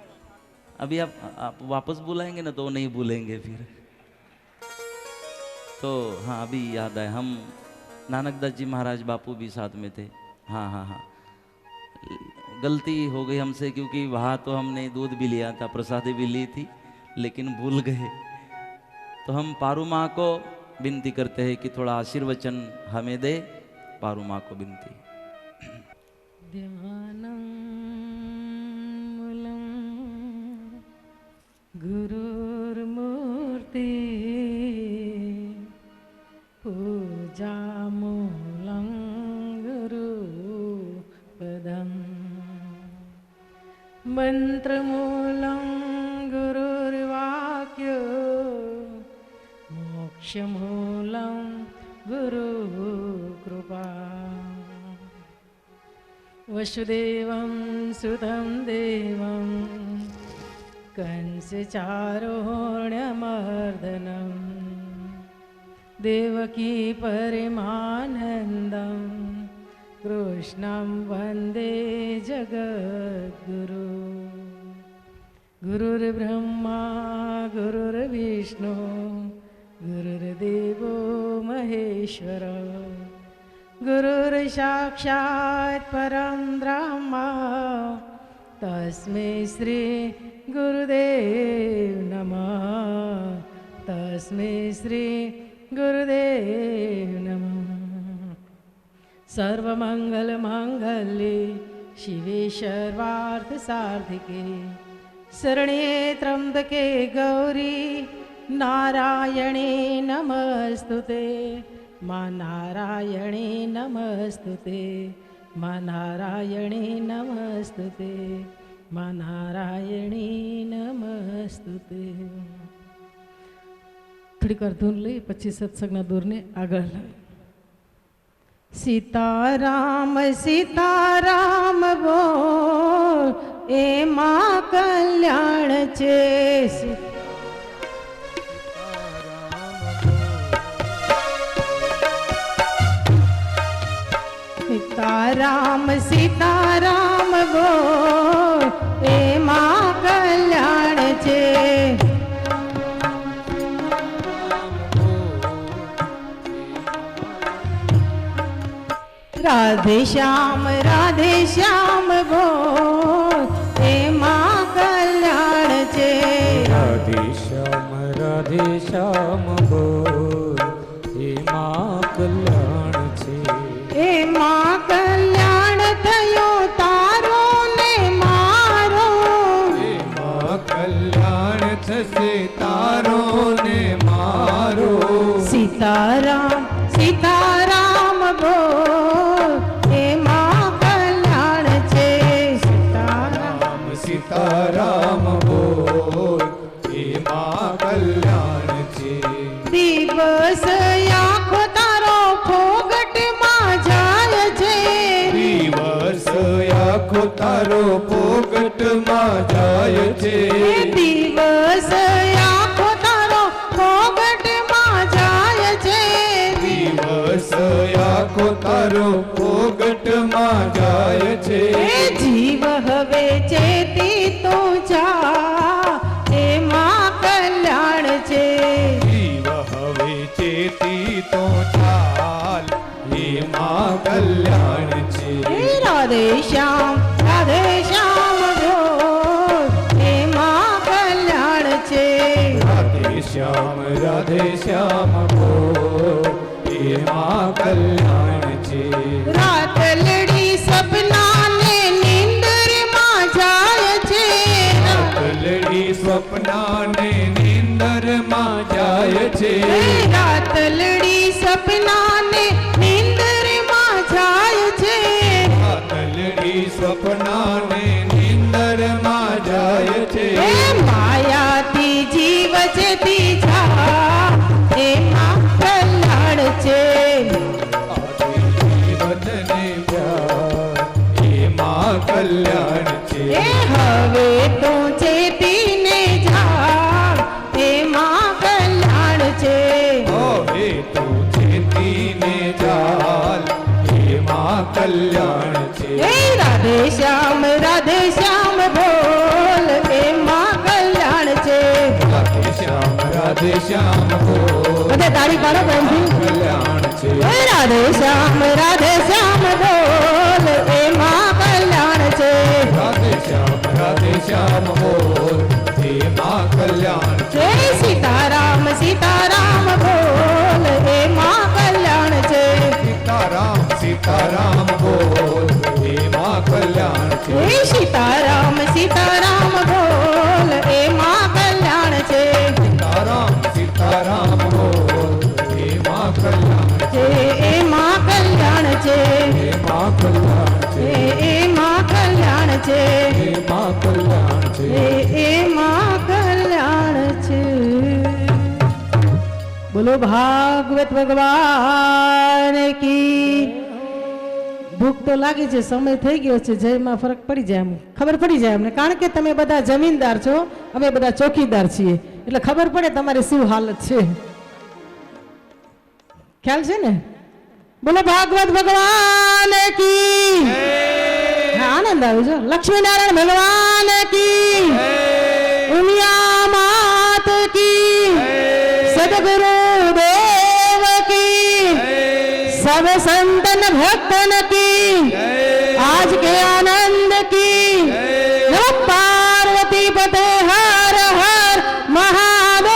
अभी आप वापस बुलाएंगे ना तो नहीं भूलेंगे फिर। तो हाँ, अभी याद आया, हम नानकदास जी महाराज बापू भी साथ में थे। हाँ हाँ हाँ, गलती हो गई हमसे, क्योंकि वहाँ तो हमने दूध भी लिया था, प्रसादी भी ली थी, लेकिन भूल गए। तो हम पारू माँ को विनती करते हैं कि थोड़ा आशीर्वचन हमें दे। पारू माँ को विनती। ध्यानं मूलं गुरुर्मूर्ति पूजामूलं गुरुपदं मन्त्रमूलं गुरुर्वाक्यो मोक्षमूलं गुरुकृपा वसुदेवं सुतं देवं कंसचारोण्यमर्दनं देवकी परमानन्दं कृष्णं वन्दे जगद्गुरु। गुरुर्ब्रह्मा गुरुर्विष्णु गुरुर्देवो महेश्वर गुरुर्साक्षात् परं ब्रह्म तस्मै श्री गुरुदेव नमः। तस्मै श्री गुरुदेव नमः। सर्वमंगलमांगल्ये शिवे सर्वार्थसाधिके शरण्ये त्र्यंबके गौरी नारायणे नमस्तुते। माँ नारायणे नमस्तुते, माँ नारायणे नमस्तुते, माँ नारायणे नमस्तुते। થોડીક વાર ધૂન લઈ પછી સત્સંગના દૂરને આગળ લાવી. સીતારામ સીતારામ બોલ એમાં કલ્યાણ છે. સીતારામ સીતારામ બોલ એમાં કલ્યાણ છે. રાધે શ્યામ બોલ એમાં કલ્યાણ છે. રાધે શ્યામ બોલ એમાં કલ્યાણ છે. એમાં કલ્યાણ થયું તારો ને મારો. એમાં કલ્યાણ થશે તારો ને મારો. સીતારામ સીતારામ બોલ એમાં કલ્યાણ છે. સીતારામ સીતારામ બોલ એમાં કલ્યાણ છે. દિવસ આખો તારો ફોગટમાં જાય છે. દિવસ આખો તારો પોગટમાં જાય છે. દિવસ આખો તારો ફોગટમાં જાય છે. દિવસ આખો તારો પોગટમાં જાય છે. જીવ હવે ચેતી તો જા એમાં કલ્યાણ છે. જીવ હવે ચેતી તો ચાલ એમાં કલ્યાણ છે. રાધે શ્યામ બોલ એમાં કલ્યાણ છે. રાધે શ્યામ બોલ એમાં કલ્યાણ છે. રાત લડી સપનાને નીંદરમાં જાય છે. લડી સ્વપ્નાને નિંદરમાં જાય છે. રાતલડી સપનાને નીંદરમાં જાય છે. રાતલડી સપનાને નીંદરમાં જાય છે. એ માયાથી જીવ જતી જા એમાં કલ્યાણ છે. જીવનને પ્યાર એમાં કલ્યાણ છે. એ હવે તો ચેતીને જા એમાં કલ્યાણ છે. હવે તો ચેતીને ચાલ એમાં કલ્યાણ છે. એ રાધે શ્યામ બોલ એમાં કલ્યાણ છે. રાધે શ્યામ બોલ બધે તાળી પાડો પ્રેમથી. કલ્યાણ છે. એ રાધે શ્યામ બોલ એમાં કલ્યાણ છે. રાધે શ્યામ બોલ એમાં કલ્યાણ છે. જય સીતારામ બોલ એમાં કલ્યાણ છે. સીતારામ બોલ એમાં કલ્યાણ છે. જય સીતારામ બોલ એમાં કલ્યાણ છે. સીતારામ બોલ એમાં કલ્યાણ છે. એમાં કલ્યાણ છે. એમાં કલ્યાણ છે. એમાં કલ્યાણ છે. એમાં કલ્યાણ છે. એમાં કલ્યાણ છે. બોલો ભાગવત ભગવાન કી. ભૂખ તો લાગી છે, સમય થઈ ગયો છે. જયમાં ફરક પડી જાય, એમ ખબર પડી જાય અમને, કારણ કે તમે બધા જમીનદાર છો, અમે બધા ચોકીદાર છીએ, એટલે ખબર પડે તમારી શું હાલત છે. ખ્યાલ છે ને? બોલો ભાગવત ભગવાન કી. હા, આનંદ આવ્યો છે. લક્ષ્મીનારાયણ ભગવાન કી. ઉમિયા માત કી. સદગુરુ દેવ કી. सब संतन भक्तन की आज के आनंद की. नमः पार्वती पते हर हर महादेव.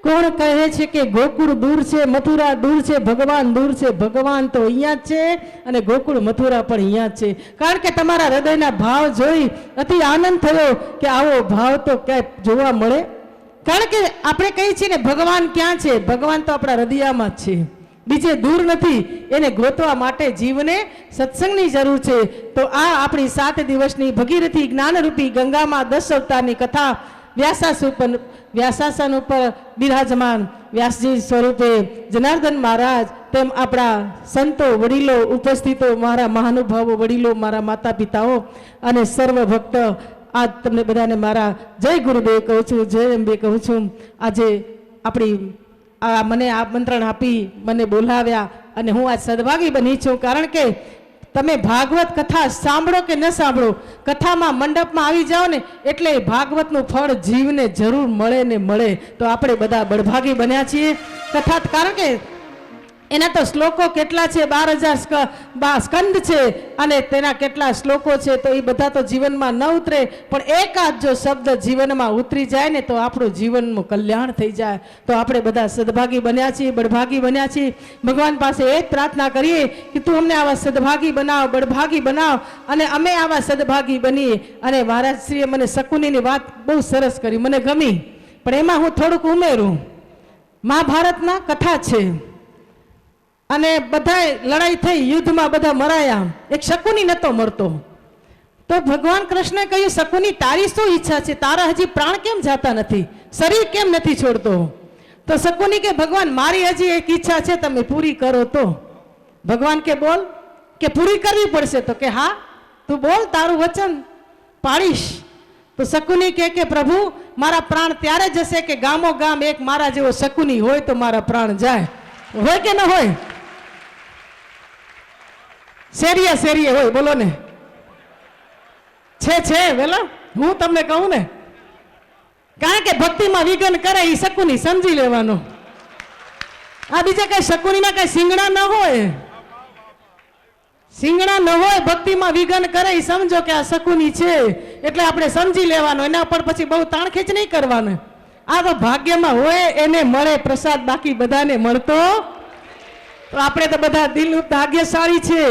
કોણ કહે છે કે ગોકુળ દૂર છે, મથુરા દૂર છે, ભગવાન દૂર છે? ભગવાન તો અહીંયા જ છે અને ગોકુળ મથુરા પણ અહીંયા જ છે. કારણ કે તમારા હૃદયના ભાવ જોઈ અતિ આનંદ થયો કે આવો ભાવ તો ક્યાંય જોવા મળે. કારણ કે આપણે કહીએ છીએ ને ભગવાન ક્યાં છે? ભગવાન તો આપણા હૃદયમાં જ છે, બીજે દૂર નથી. એને ગોતવા માટે જીવને સત્સંગની જરૂર છે. તો આ આપણી 7 દિવસની ભગીરથી જ્ઞાનરૂપી ગંગામાં 10 અવતારની કથા વ્યાસાસન ઉપર બિરાજમાન વ્યાસજી સ્વરૂપે જનાર્દન મહારાજ, તેમ આપણા સંતો વડીલો ઉપસ્થિતો, મારા મહાનુભાવો વડીલો, મારા માતા પિતાઓ અને સર્વ ભક્ત, આજ તમને બધાને મારા જય ગુરુદેવ કહું છું, જય અંબે કહું છું. આજે મને આમંત્રણ આપી, મને બોલાવ્યા અને હું આજ સદભાગી બની છું. કારણ કે તમે ભાગવત કથા સાંભળો કે ન સાંભળો, કથામાં મંડપમાં આવી જાઓ ને એટલે ભાગવતનું ફળ જીવને જરૂર મળે ને મળે. તો આપણે બધા બળભાગી બન્યા છીએ કથા. કારણ કે એના તો શ્લોકો કેટલા છે, 12,000 સ્કંદ છે અને તેના કેટલા શ્લોકો છે. તો એ બધા તો જીવનમાં ન ઉતરે, પણ એકાદ જો શબ્દ જીવનમાં ઉતરી જાય ને તો આપણું જીવનનું કલ્યાણ થઈ જાય. તો આપણે બધા સદભાગી બન્યા છીએ, બળભાગી બન્યા છીએ. ભગવાન પાસે એ જ પ્રાર્થના કરીએ કે તું અમને આવા સદભાગી બનાવ, બળભાગી બનાવ અને અમે આવા સદભાગી બનીએ. અને મહારાજશ્રીએ મને શકુનીની વાત બહુ સરસ કરી, મને ગમી, પણ એમાં હું થોડુંક ઉમેરું. મહાભારતમાં કથા છે અને બધા લડાઈ થઈ, યુદ્ધમાં બધા મરાયા, એક શકુની નતો મળતો. તો ભગવાન કૃષ્ણે કહ્યું, શકુની તારી શું ઈચ્છા છે? તારા હજી પ્રાણ કેમ જાતા નથી? શરીર કેમ નથી છોડતો? તો શકુની કે ભગવાન મારી હજી એક ઈચ્છા છે, તમે પૂરી કરો. તો ભગવાન કે બોલ, કે પૂરી કરવી પડશે. તો કે હા તું બોલ, તારું વચન પાડીશ. તો શકુની કે પ્રભુ મારા પ્રાણ ત્યારે જશે કે ગામો ગામ એક મારા જેવો શકુની હોય તો મારા પ્રાણ જાય. હોય કે ન હોય? શેરીએ હોય, બોલો ને. છે વેલા, હું તમને કહું ને, કારણ કે ભક્તિમાં વિઘન કરે એ શકુની સમજી લેવાનો. આ બીજા કઈ શકુનીના કઈ સિંગડા ન હોય, સિંગડા ન હોય, ભક્તિમાં વિઘન કરે એ સમજો કે આ શકુની છે એટલે આપણે સમજી લેવાનો. એના પર પછી બહુ તાણખેંચ નહીં કરવાનું. આ તો ભાગ્યમાં હોય એને મળે પ્રસાદ, બાકી બધાને મળતો. તો આપણે તો બધા દિલ ભાગ્યશાળી છે.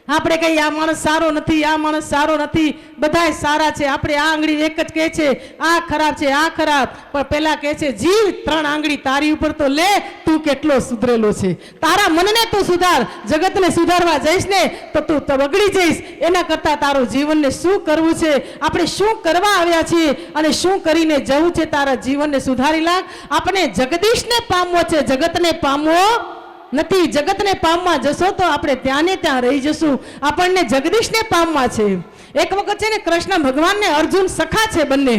આપણે કહીએ આ માણસ સારો નથી, આ માણસ સારો નથી, બધાય સારા છે, આપણે આ આંગળી એક જ કહે છે આ ખરાબ છે, આ ખરાબ, પણ પેલા કહે છે જીવ 3 આંગળી તારી ઉપર તો લે, તું કેટલો સુધરેલો છે, તારા મનને તું સુધાર, જગતને સુધારવા જઈશ ને તો તું તો બગડી જઈશ, એના કરતાં તારું જીવનને શું કરવું છે, આપણે શું કરવા આવ્યા છીએ અને શું કરીને જવું છે, તારા જીવનને સુધારી લાગ. આપણે જગદીશને પામવો છે, જગતને પામવો નથી. જગતને પામવા જશો તો આપણે ત્યાં ને ત્યાં રહી જશું. આપણને જગદીશને પામવા છે. એક વખત છે ને કૃષ્ણ ભગવાનને અર્જુન સખા છે બંને,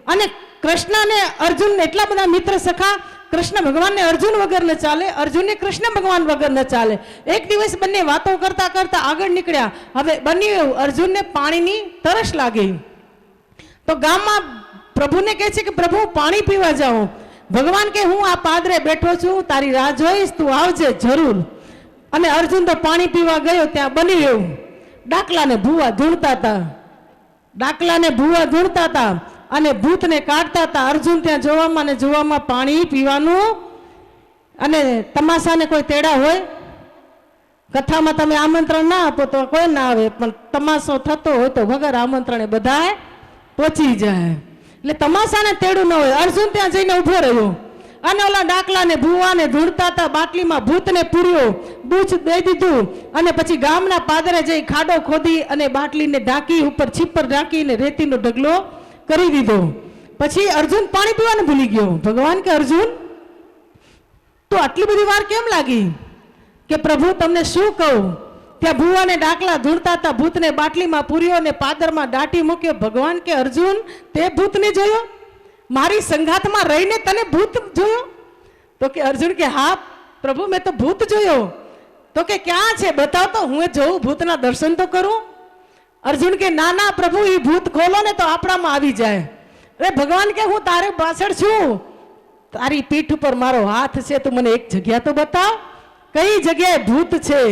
અને કૃષ્ણ અને અર્જુન એટલા બધા મિત્ર સખા, કૃષ્ણ ભગવાનને અર્જુન વગર ન ચાલે, અર્જુનને કૃષ્ણ ભગવાન વગર ન ચાલે. એક દિવસ બંને વાતો કરતા કરતા આગળ નીકળ્યા. હવે બન્યું એવું, અર્જુનને પાણીની તરસ લાગી તો ગામમાં પ્રભુને કહે છે કે પ્રભુ પાણી પીવા જાઓ. ભગવાન કે હું આ પાદરે બેઠો છું, તારી રાહ જોઈશ, તું આવજે જરૂર. અને અર્જુન તો પાણી પીવા ગયો. ત્યાં બન્યું એવું, ડાકલાને ભૂવા ધૂણતા હતા, ડાકલાને ભૂવા ધૂણતા હતા અને ભૂતને કાઢતા હતા. અર્જુન ત્યાં જોવામાં ને જોવામાં પાણી પીવાનું. અને તમાશાને કોઈ તેડા હોય, કથામાં તમે આમંત્રણ ના આપો તો કોઈ ના આવે, પણ તમાશો થતો હોય તો વગર આમંત્રણે બધાય પહોંચી જાય. એટલે તમાશાને તેડું ન હોય. અર્જુન ત્યાં જઈને ઊભો રહ્યો અને ઓલા ડાકલાને ભૂવાને ધૂણતા હતા, બાટલીમાં ભૂતને પૂર્યો, બૂચ દઈ દીધું અને પછી ગામના પાદરે જઈ ખાડો ખોદી અને બાટલીને ઢાંકી, ઉપર છીપર ઢાંકીને રેતીનો ઢગલો કરી દીધો. પછી અર્જુન પાણી પીવાનું ભૂલી ગયો. ભગવાન કે અર્જુન તો આટલી બધી વાર કેમ લાગી? કે પ્રભુ તમને શું કહું, ત્યાં ભૂવાને ડાકલા ધૂણતા હતા, ભૂતને બાટલીમાં પૂર્યો અને પાદરમાં દાટી મૂક્યો. ભગવાન કે અર્જુન તે ભૂતને જોયો? મારી સંગાતમાં રહીને તને ભૂત જોયો? તો કે અર્જુન કે હા પ્રભુ મેં તો ભૂત જોયો. તો કે ક્યાં છે બતાવ તો હું જોઉં, ભૂતના દર્શન તો કરું. અર્જુન કે ના ના પ્રભુ, એ ભૂત ખોલો ને તો આપણામાં આવી જાય. અરે ભગવાન કે હું તારે પાછળ છું, તારી પીઠ ઉપર મારો હાથ છે, તું મને એક જગ્યા તો બતાવ, કઈ જગ્યાએ ભૂત છે.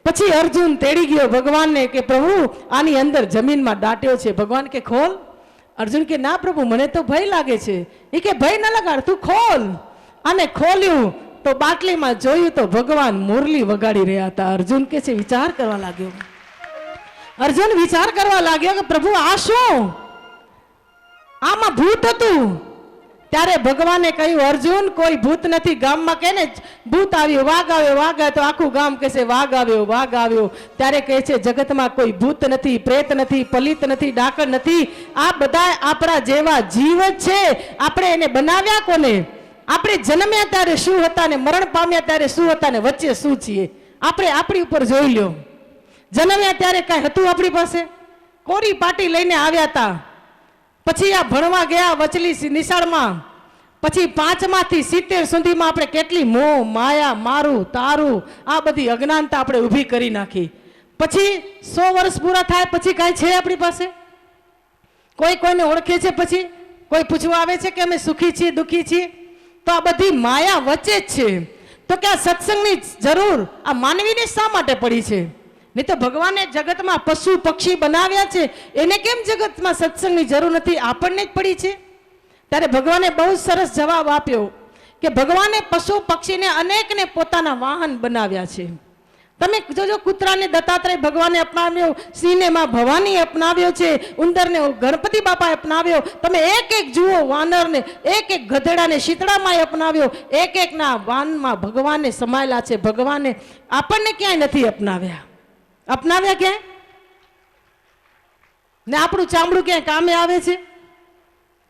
પછી અર્જુન તેડી ગયો ભગવાનને કે પ્રભુ આની અંદર જમીનમાં દાટ્યો છે. ભગવાન કે ખોલ. અર્જુન કે ના પ્રભુ મને તો ભય લાગે છે. એ કે ભય ન લગાડ, તું ખોલ. અને ખોલ્યું તો બાટલીમાં જોયું તો ભગવાન મુરલી વગાડી રહ્યા હતા. અર્જુન કે છે વિચાર કરવા લાગ્યો. અર્જુન વિચાર કરવા લાગ્યો કે પ્રભુ આ શું, આમાં ભૂત હતું. ત્યારે ભગવાને કહ્યું અર્જુન કોઈ ભૂત નથી. ગામમાં કે ને ભૂત આવ્યો, વાઘ આવ્યો, વાઘ આવ્યો તો આખું ગામ કહેશે વાઘ આવ્યો, વાઘ આવ્યો. ત્યારે કહે છે જગતમાં કોઈ ભૂત નથી, પ્રેત નથી, પલિત નથી, ડાકણ નથી. આ બધા આપણા જેવા જીવ જ છે. આપણે એને બનાવ્યા કોને? આપણે જન્મ્યા ત્યારે શું હતા ને મરણ પામ્યા ત્યારે શું હતા ને વચ્ચે શું છીએ? આપણે આપણી ઉપર જોઈ લ્યો. જન્મ્યા ત્યારે કાંઈ હતું આપણી પાસે? કોરી પાટી લઈને આવ્યા હતા. પછી આ ભણવા ગયા વચલી નિશાળમાં, પછી 5 માંથી 70 સુધીમાં આપણે કેટલી મોહ માયા, મારું તારું, આ બધી અજ્ઞાનતા આપણે ઊભી કરી નાખી. પછી 100 વર્ષ પૂરા થાય પછી કાંઈ છે આપણી પાસે? કોઈ કોઈને ઓળખે છે? પછી કોઈ પૂછવા આવે છે કે અમે સુખી છીએ, દુઃખી છીએ? તો આ બધી માયા વચ્ચે જ છે. તો કે આ સત્સંગની જરૂર આ માનવીને શા માટે પડી છે? નહીં તો ભગવાને જગતમાં પશુ પક્ષી બનાવ્યા છે, એને કેમ જગતમાં સત્સંગની જરૂર નથી? આપણને જ પડી છે. ત્યારે ભગવાને બહુ સરસ જવાબ આપ્યો કે ભગવાને પશુ પક્ષીને અનેકને પોતાના વાહન બનાવ્યા છે. તમે જોજો કૂતરાને દત્તાત્રેય ભગવાને અપનાવ્યો, સિંહને માં ભવાની અપનાવ્યો છે, ઉંદરને ગણપતિ બાપા અપનાવ્યો. તમે એક એક જુઓ, વાનરને, એક એક ગધેડાને શીતળામાં અપનાવ્યો. એક એકના વાનમાં ભગવાને સમાયેલા છે. ભગવાને આપણને ક્યાંય નથી અપનાવ્યા. અપનાવ્યા ક્યાંય? ને આપણું ચામડું ક્યાંય કામે આવે છે?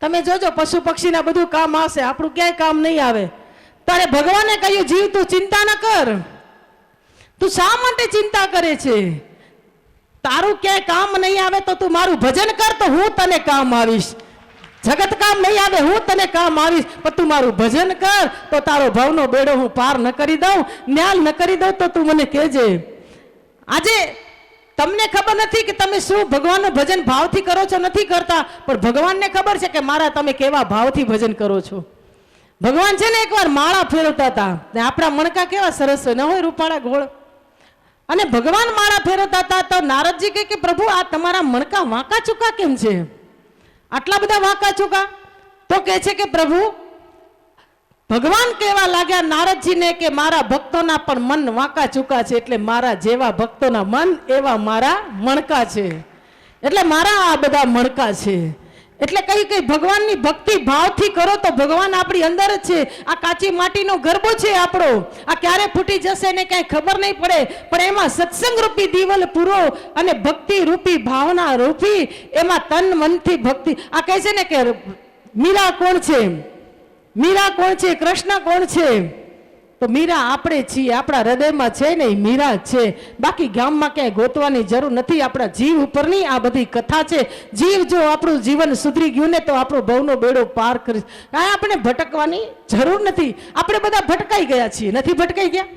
તમે જોજો પશુ પક્ષીના બધું કામ આવશે, આપણું ક્યાંય કામ નહીં આવે. તારે ભગવાને કહ્યું જીવ તું ચિંતા ન કર. તું શા માટે ચિંતા કરે છે? તારું ક્યાંય કામ નહીં આવે તો તું મારું ભજન કર, તો હું તને કામ આવીશ. જગત કામ નહીં આવે, હું તને કામ આવીશ. પણ તું મારું ભજન કર તો તારો ભવનો બેડો હું પાર ન કરી દઉં, ન્યાલ ન કરી દઉં તો તું મને કહેજે. આજે તમને ખબર નથી કે તમે શું ભગવાનનું ભજન ભાવથી કરો છો, નથી કરતા, પણ ભગવાનને ખબર છે કે મારા તમે કેવા ભાવથી ભજન કરો છો. ભગવાન છે ને એકવાર માળા ફેરવતા હતા, ને આપણા મણકા કેવા સરસ હોય, ન હોય રૂપાળા ગોળ? અને ભગવાન માળા ફેરવતા હતા તો નારદજી કહે કે પ્રભુ આ તમારા મણકા વાંકા ચૂકા કેમ છે? આટલા બધા વાંકા ચૂકા? તો કહે છે કે પ્રભુ ભગવાન કહેવા લાગ્યા નારદજીને કે મારા ભક્તોના પણ મન વાંકા ચૂકા છે, એટલે મારા જેવા ભક્તોના મન એવા મારા મણકા છે, એટલે મારા આ બધા મણકા છે. એટલે કઈ ભગવાનની ભક્તિ ભાવથી કરો તો ભગવાન આપણી અંદર જ છે. આ કાચી માટીનો ગરબો છે આપણો, આ ક્યારે ફૂટી જશે ને કઈ ખબર નહીં પડે, પણ એમાં સત્સંગ રૂપી દીવલ પૂરો અને ભક્તિ રૂપી ભાવના રૂપી એમાં તન મનથી ભક્તિ. આ કહે છે ને કે મીરા કોણ છે, મીરા કોણ છે, કૃષ્ણ કોણ છે? તો મીરા આપણે છીએ, આપણા હૃદયમાં છે ને મીરા જ છે. બાકી ગામમાં ક્યાંય ગોતવાની જરૂર નથી. આપણા જીવ ઉપરની આ બધી કથા છે. જીવ જો આપણું જીવન સુધરી ગયું ને તો આપણો ભવનો બેડો પાર કરી. કાંઈ આપણે ભટકવાની જરૂર નથી. આપણે બધા ભટકાઈ ગયા છીએ, નથી ભટકાઈ ગયા?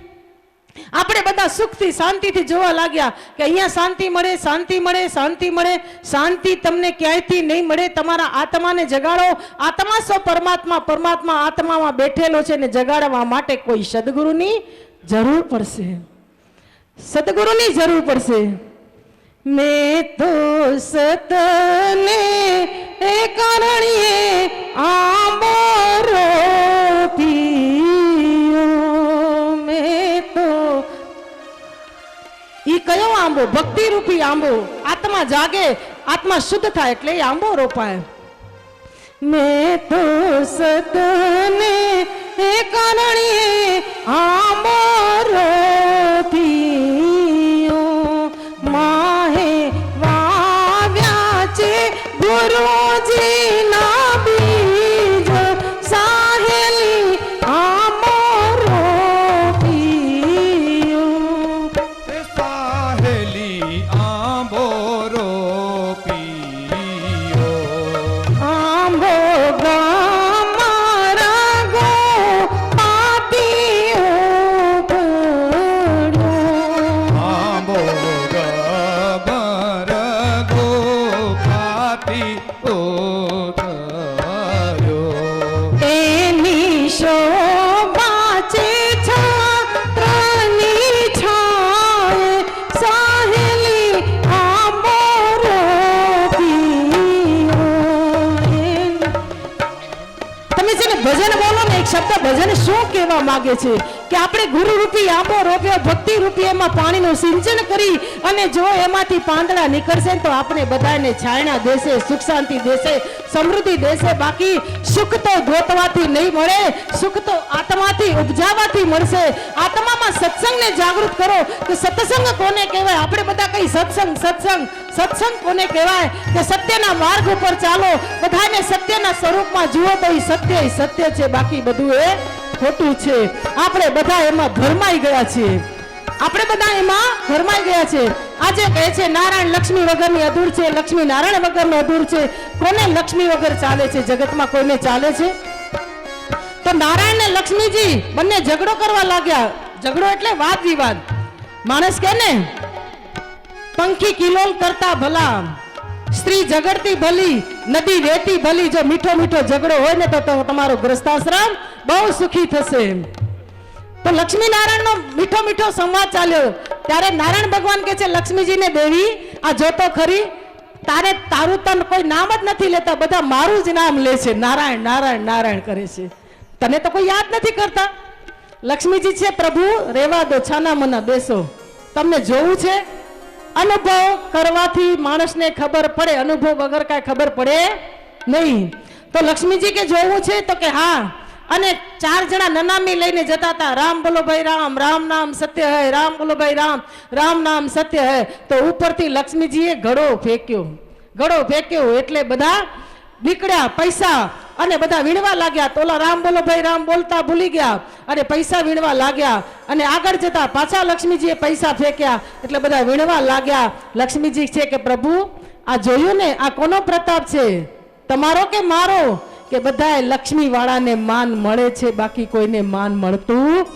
આપણે બધા સુખથી શાંતિથી જોવા લાગ્યા કે અહીંયા શાંતિ મળે, શાંતિ મળે, શાંતિ મળે. શાંતિ તમને ક્યાંયથી નહીં મળે. તમારા આત્માને જગાડો. આત્મા સો પરમાત્મા, પરમાત્મા આત્મામાં બેઠેલો છે ને જગાડવા માટે કોઈ સદગુરુની જરૂર પડશે, સદગુરુની જરૂર પડશે. મેં તો સતને કરણીએ આંબો રોપ્યો, મેં તો ઈ કયો આંબો? ભક્તિ રૂપી આંબો. આત્મા જાગે, આત્મા શુદ્ધ થાય એટલે એ આંબો રોપાય. મેં તો સતને કરણીએ આંબો રોપ્યો, માહે વાવ્યા છે ગુરુજીના બીજ, સાહેલી આંબો રોપ્યો. સાહેલી આંબો રોપ્યો, આંબો ગામારા ગો પાતીઓ પડ્યો, આંબો ગબર ગોપાતી ઉતર્યો. એની શોભા છે છત્રની છાંય, સાહેલી આંબો રોપ્યો. તમે છે ને ભજન બોલો ને, એક શબ્દ ભજન શું કહેવા માંગે છે કે આપણે ગુરુ રૂપી આંબો રોપ્યો, ભક્તિ રૂપી એમાં પાણીનું સિંચન કરી અને જો એમાંથી પાંદડા નીકળશે તો આપણે બધાને છાયણા દેશે, સુખ શાંતિ દેશે, સમૃદ્ધિ દેશે. બાકી સુખ તો ગોતવાથી નહીં મળે, સુખ તો આત્માથી ઉપજાવાથી મળશે. આત્મામાં સત્સંગને જાગૃત કરો કે સત્સંગ કોને કહેવાય? આપણે બધા કઈ સત્સંગ સત્સંગ સત્સંગ કોને કહેવાય? કે સત્યના માર્ગ ઉપર ચાલો, બધાને સત્યના સ્વરૂપમાં જુઓ તો એ સત્ય છે, બાકી બધું એ ખોટું છે. આપણે બધા એમાં ભરમાઈ ગયા છીએ, આપણે બધા એમાં ભરમાઈ ગયા છે. આજે કહે છે નારાયણ લક્ષ્મી વગરની અધૂર છે, લક્ષ્મી નારાયણ વગરનો અધૂર છે. કોને લક્ષ્મી વગર ચાલે છે? જગતમાં કોઈને ચાલે છે? તો નારાયણ ને લક્ષ્મીજી બંને ઝઘડો કરવા લાગ્યા. ઝઘડો એટલે વાદ વિવાદ. માણસ કે ને પંખી કિલોલ કરતા ભલા, સ્ત્રી ઝઘડતી ભલી, નદી વહેતી ભલી. જો મીઠો મીઠો ઝઘડો હોય ને તો તમારો ગ્રસ્તાશ્રમ બહુ સુખી થશે. તો લક્ષ્મી નારાયણનો મીઠો મીઠો સંવાદ ચાલ્યો. ત્યારે નારાયણ ભગવાન કહે છે લક્ષ્મીજીને, દેવી આ જોતો ખરી, તારે તારું તન કોઈ નામ જ નથી લેતા, બધા મારું જ નામ લે છે, નારાયણ નારાયણ નારાયણ કરે છે. તને તો કોઈ યાદ નથી કરતા. લક્ષ્મીજી છે પ્રભુ રેવા દો, છાના મના બેસો, તમને જોવું છે. અનુભવ કરવાથી માણસને ખબર પડે, અનુભવ વગર કાંઈ ખબર પડે નહીં. તો લક્ષ્મીજી કે જોવું છે? તો કે હા. અને 4 જણા નનામી લઈને જતા હતા. રામ બોલો ભાઈ રામ, રામ નામ સત્ય હૈ, રામ બોલો ભાઈ રામ, રામ નામ સત્ય હૈ. તો ઉપરથી લક્ષ્મીજીએ ઘડો ફેંક્યો. ઘડો ફેંક્યો એટલે બધા નીકળ્યા પૈસા અને બધા વીણવા લાગ્યા. તો ઓલા રામ બોલો ભાઈ રામ બોલતા ભૂલી ગયા અને પૈસા વીણવા લાગ્યા. અને આગળ જતા પાછા લક્ષ્મીજીએ પૈસા ફેંક્યા એટલે બધા વીણવા લાગ્યા. લક્ષ્મીજી છે કે પ્રભુ આ જોયું ને, આ કોનો પ્રતાપ છે, તમારો કે મારો? કે બધાય લક્ષ્મી વાળાને માન મળે છે, બાકી કોઈને માન મળતું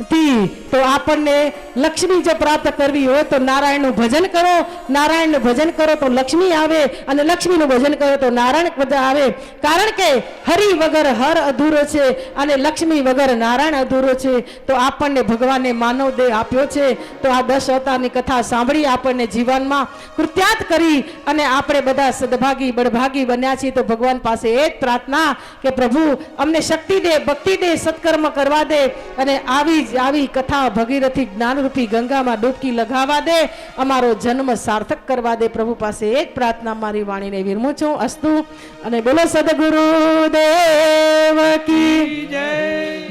નથી. તો આપણને લક્ષ્મી જો પ્રાપ્ત કરવી હોય તો નારાયણનું ભજન કરો, નારાયણનું ભજન કરો તો લક્ષ્મી આવે, અને લક્ષ્મીનું ભજન કરો તો નારાયણ પદ આવે. કારણ કે હરિ વગર હર અધૂરો છે અને લક્ષ્મી વગર નારાયણ અધૂરો છે. તો આપણને ભગવાને માનવ દેહ આપ્યો છે, તો આ 10 અવતારની કથા સાંભળી આપણને જીવનમાં કૃત્યાર્થ કરી અને આપણે બધા સદભાગી બળભાગી બન્યા છીએ. તો ભગવાન પાસે એ જ પ્રાર્થના કે પ્રભુ અમને શક્તિ દે, ભક્તિ દે, સત્કર્મ કરવા દે, અને આવી કથા ભગીરથી જ્ઞાનરૂપી ગંગામાં ડૂબકી લગાવવા દે, અમારો જન્મ સાર્થક કરવા દે. પ્રભુ પાસે એ જ પ્રાર્થના મારી વાણીને વિરમું છું. અસ્તુ. અને બોલો સદગુરુ દેવ કી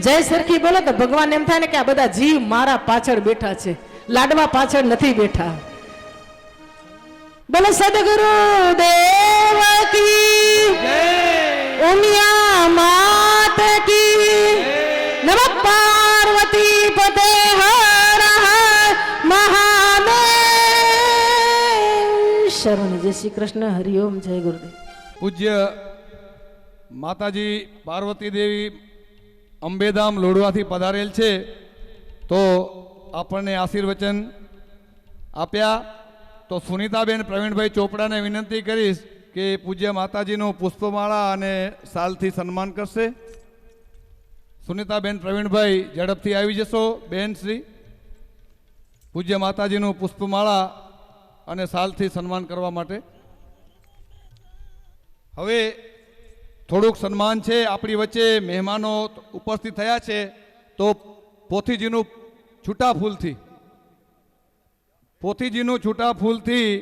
જય. સરખી બોલો તો ભગવાન એમ થાય ને કે આ બધા જીવ મારા પાછળ બેઠા છે, લાડવા પાછળ નથી બેઠા. બોલો સદગુરુ દેવ કી જય. ઉમિયા માત કી નમઃ. પાર્વતી પતે હર હર મહાદેવ. શરણ. જય શ્રી કૃષ્ણ. હરિઓમ. જય ગુરુદેવ. પૂજ્ય માતાજી પાર્વતી દેવી અંબેધામ લોઢવાથી પધારેલ છે, તો આપણને આશીર્વચન આપ્યા. તો સુનીતાબેન પ્રવીણભાઈ ચોપડાને વિનંતી કરીશ કે પૂજ્ય માતાજીનું પુષ્પમાળા અને શાલથી સન્માન કરશે. સુનીતાબેન પ્રવીણભાઈ ઝડપથી આવી જશો. બેન શ્રી પૂજ્ય માતાજીનું પુષ્પમાળા અને શાલથી સન્માન કરવા માટે. હવે થોડુંક સન્માન છે. આપણી વચ્ચે મહેમાનો ઉપસ્થિત થયા છે, તો પોથીજીનું છૂટા ફૂલથી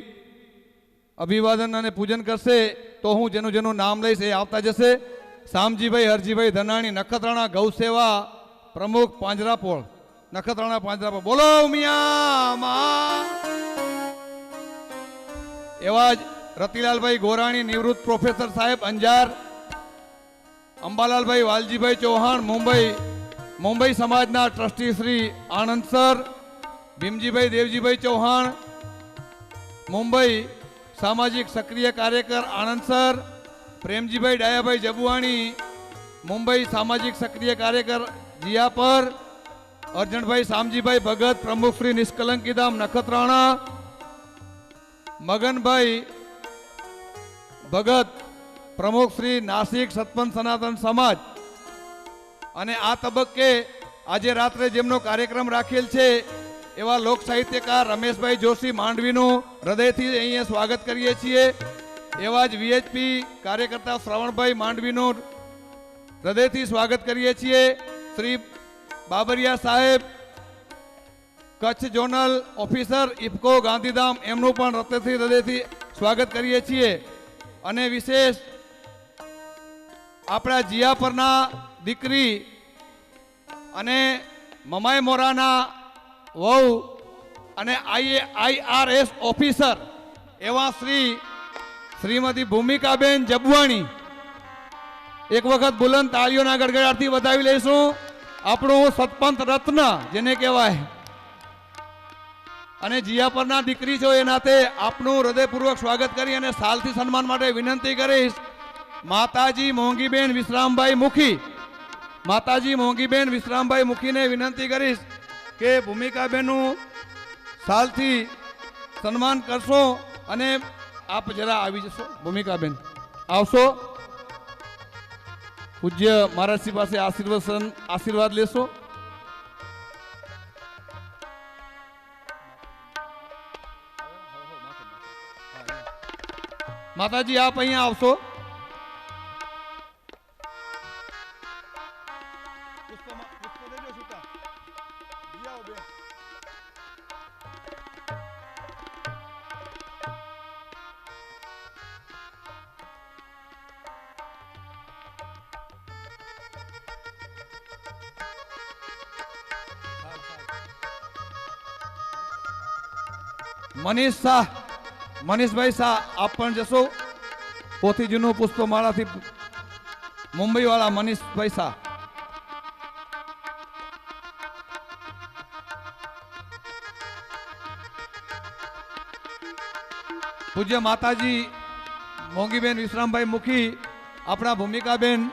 અભિવાદન અને પૂજન કરશે. તો હું જેનું નામ લઈશ એ આવતા જશે. શામજીભાઈ હરજીભાઈ ધનાણી, નખત્રાણા ગૌસેવા પ્રમુખ, પાંજરાપોળ, નખત્રાણા પાંજરાપોળ. બોલો ઉમિયા. એવા જ રતિલાલભાઈ ગોરાણી, નિવૃત્ત પ્રોફેસર સાહેબ, અંજાર. અંબાલાલભાઈ વાલજીભાઈ ચૌહાણ, મુંબઈ સમાજના ટ્રસ્ટી શ્રી આનંદ સર. ભીમજીભાઈ દેવજીભાઈ ચૌહાણ, મુંબઈ સામાજિક સક્રિય કાર્યકર આનંદ સર. પ્રેમજીભાઈ ડાયાભાઈ જબુવાણી, મુંબઈ સામાજિક સક્રિય કાર્યકર જીયાપર. અર્જણભાઈ શામજીભાઈ ભગત, પ્રમુખ શ્રી નિષ્કલંકીધામ નખત્રાણા. મગનભાઈ ભગત, પ્રમુખ શ્રી નાસિક સતપંથ સનાતન સમાજ. અને આ તબક્કે આજે રાત્રે જેમનો કાર્યક્રમ રાખેલ છે એવા લોક સાહિત્યકાર રમેશભાઈ જોશી માંડવીનું હૃદયથી અહીંયા સ્વાગત કરીએ છીએ. એવા જ વીએચપી કાર્યકર્તા શ્રવણભાઈ માંડવીનું હૃદયથી સ્વાગત કરીએ છીએ. શ્રી બાબરિયા સાહેબ, કચ્છ ઝોનલ ઓફિસર ઇફકો ગાંધીધામ, એમનું પણ હૃદયથી સ્વાગત કરીએ છીએ. અને વિશેષ આપણા જીયાપરના દીકરી અને મમાઈ મોરાના વહુ અને IRS ઓફિસર એવા શ્રીમતી ભૂમિકાબેન જબવાણી, એક વખત બુલંદ તાળીઓના ગડગડાટથી વધાવી લઈશું. આપણું સતપંથ રત્ન જેને કહેવાય, અને જીયાપરના દીકરી છો એ નાતે આપનું હૃદયપૂર્વક સ્વાગત કરી અને શાલથી સન્માન માટે વિનંતી કરીશ. માતાજી મોંઘીબેન વિશ્રામભાઈ મુખી, માતાજી મોંઘીબેન વિશ્રામભાઈ મુખીને વિનંતી કરીશ કે ભૂમિકાબેનનું શાલથી સન્માન કરશો. અને આપ જરા આવી જશો. ભૂમિકાબેન આવશો, પૂજ્ય મહારાજશ્રી પાસે આશીર્વાદ લેશો. માતાજી આપ અહીંયા આવશો. મનીષ શાહ, મનીષભાઈ શાહ આપ પણ જશો. પોથીજીનું પુષ્પમાળાથી મુંબઈ વાળા મનીષભાઈ શાહ. પૂજ્ય માતાજી મોંઘીબેન વિશ્રામભાઈ મુખી, આપણા ભૂમિકાબેન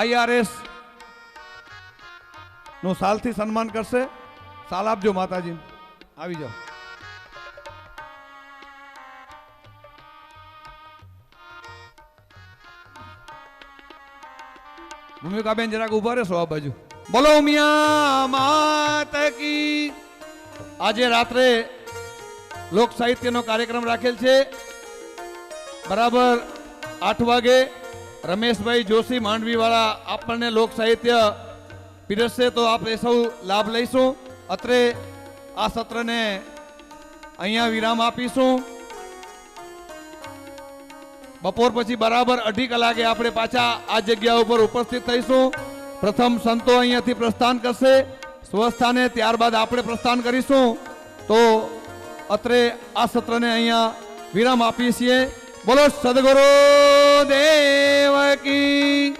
IRS નું સાલથી સન્માન કરશે. સાલ આપજો માતાજી. આવી જાઓ. ભૂમિકાબેન જરાક ઉભા રહેશો આ બાજુ. બોલો મિયા માત કી. આજે રાત્રે લોક સાહિત્યનો કાર્યક્રમ રાખેલ છે. બરાબર 8 વાગે રમેશભાઈ જોશી માંડવી વાળા આપણને લોક સાહિત્ય પીરસશે, તો આપણે સૌ લાભ લઈશું. અત્રે આ સત્રને અહીંયા વિરામ આપીશું. બપોર પછી બરાબર 2:30 કલાકે આપણે પાછા આ જગ્યા ઉપર ઉપસ્થિત થઈશું. પ્રથમ સંતો અહીંયાથી પ્રસ્થાન કરશે સ્વસ્થાને, ત્યારબાદ આપણે પ્રસ્થાન કરીશું. તો અત્રે આ સત્રને અહીંયા વિરામ આપીએ છીએ. બોલો સદગુરુ દેવ કી,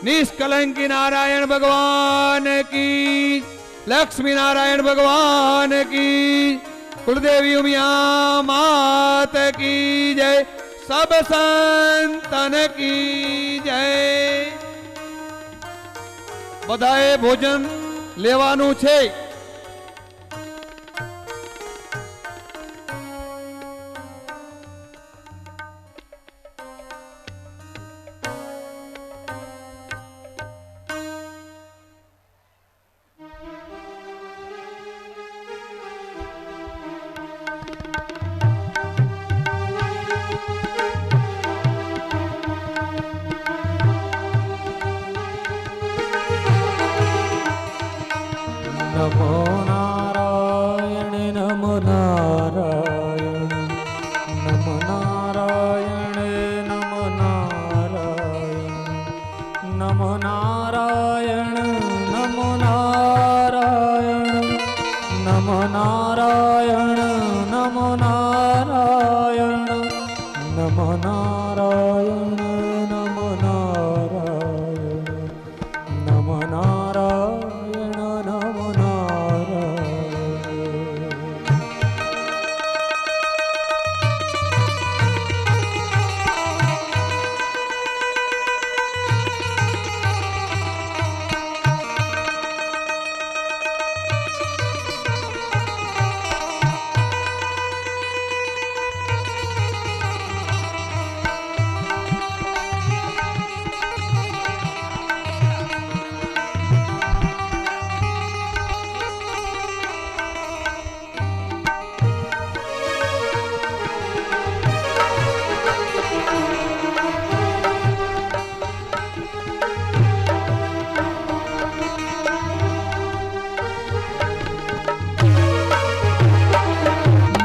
નિષ્કલંકી નારાયણ ભગવાન કી, લક્ષ્મી નારાયણ ભગવાન કી, કુલદેવી ઉમિયા માત કી જય, સબ સંતન કી જય. બધાએ ભોજન લેવાનું છે. નમો નારાયણ નમો નારાયણ નમો નારાયણ નમો નારાયણ નમો નારાયણ નમો નારાયણ નમો નારાયણ નમો નારાયણ નમો નારાયણ નમો નારાયણ નમો નારાયણ.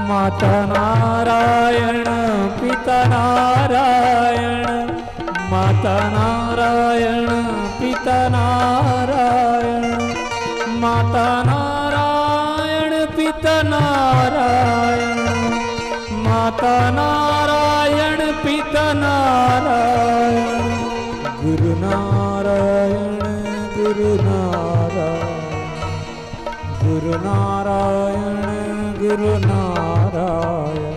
માતા નારાયણ પિતા નારાયણ, માતા નારાયણ પિતા નારાયણ, માતા નારાયણ પિતા નારાયણ, માતા નારાયણ પિતા નારાયણ, ગુરુ નારાયણ ગુરુ નારાયણ, ગુરુ નારાયણ ગુરુ નારાયણ.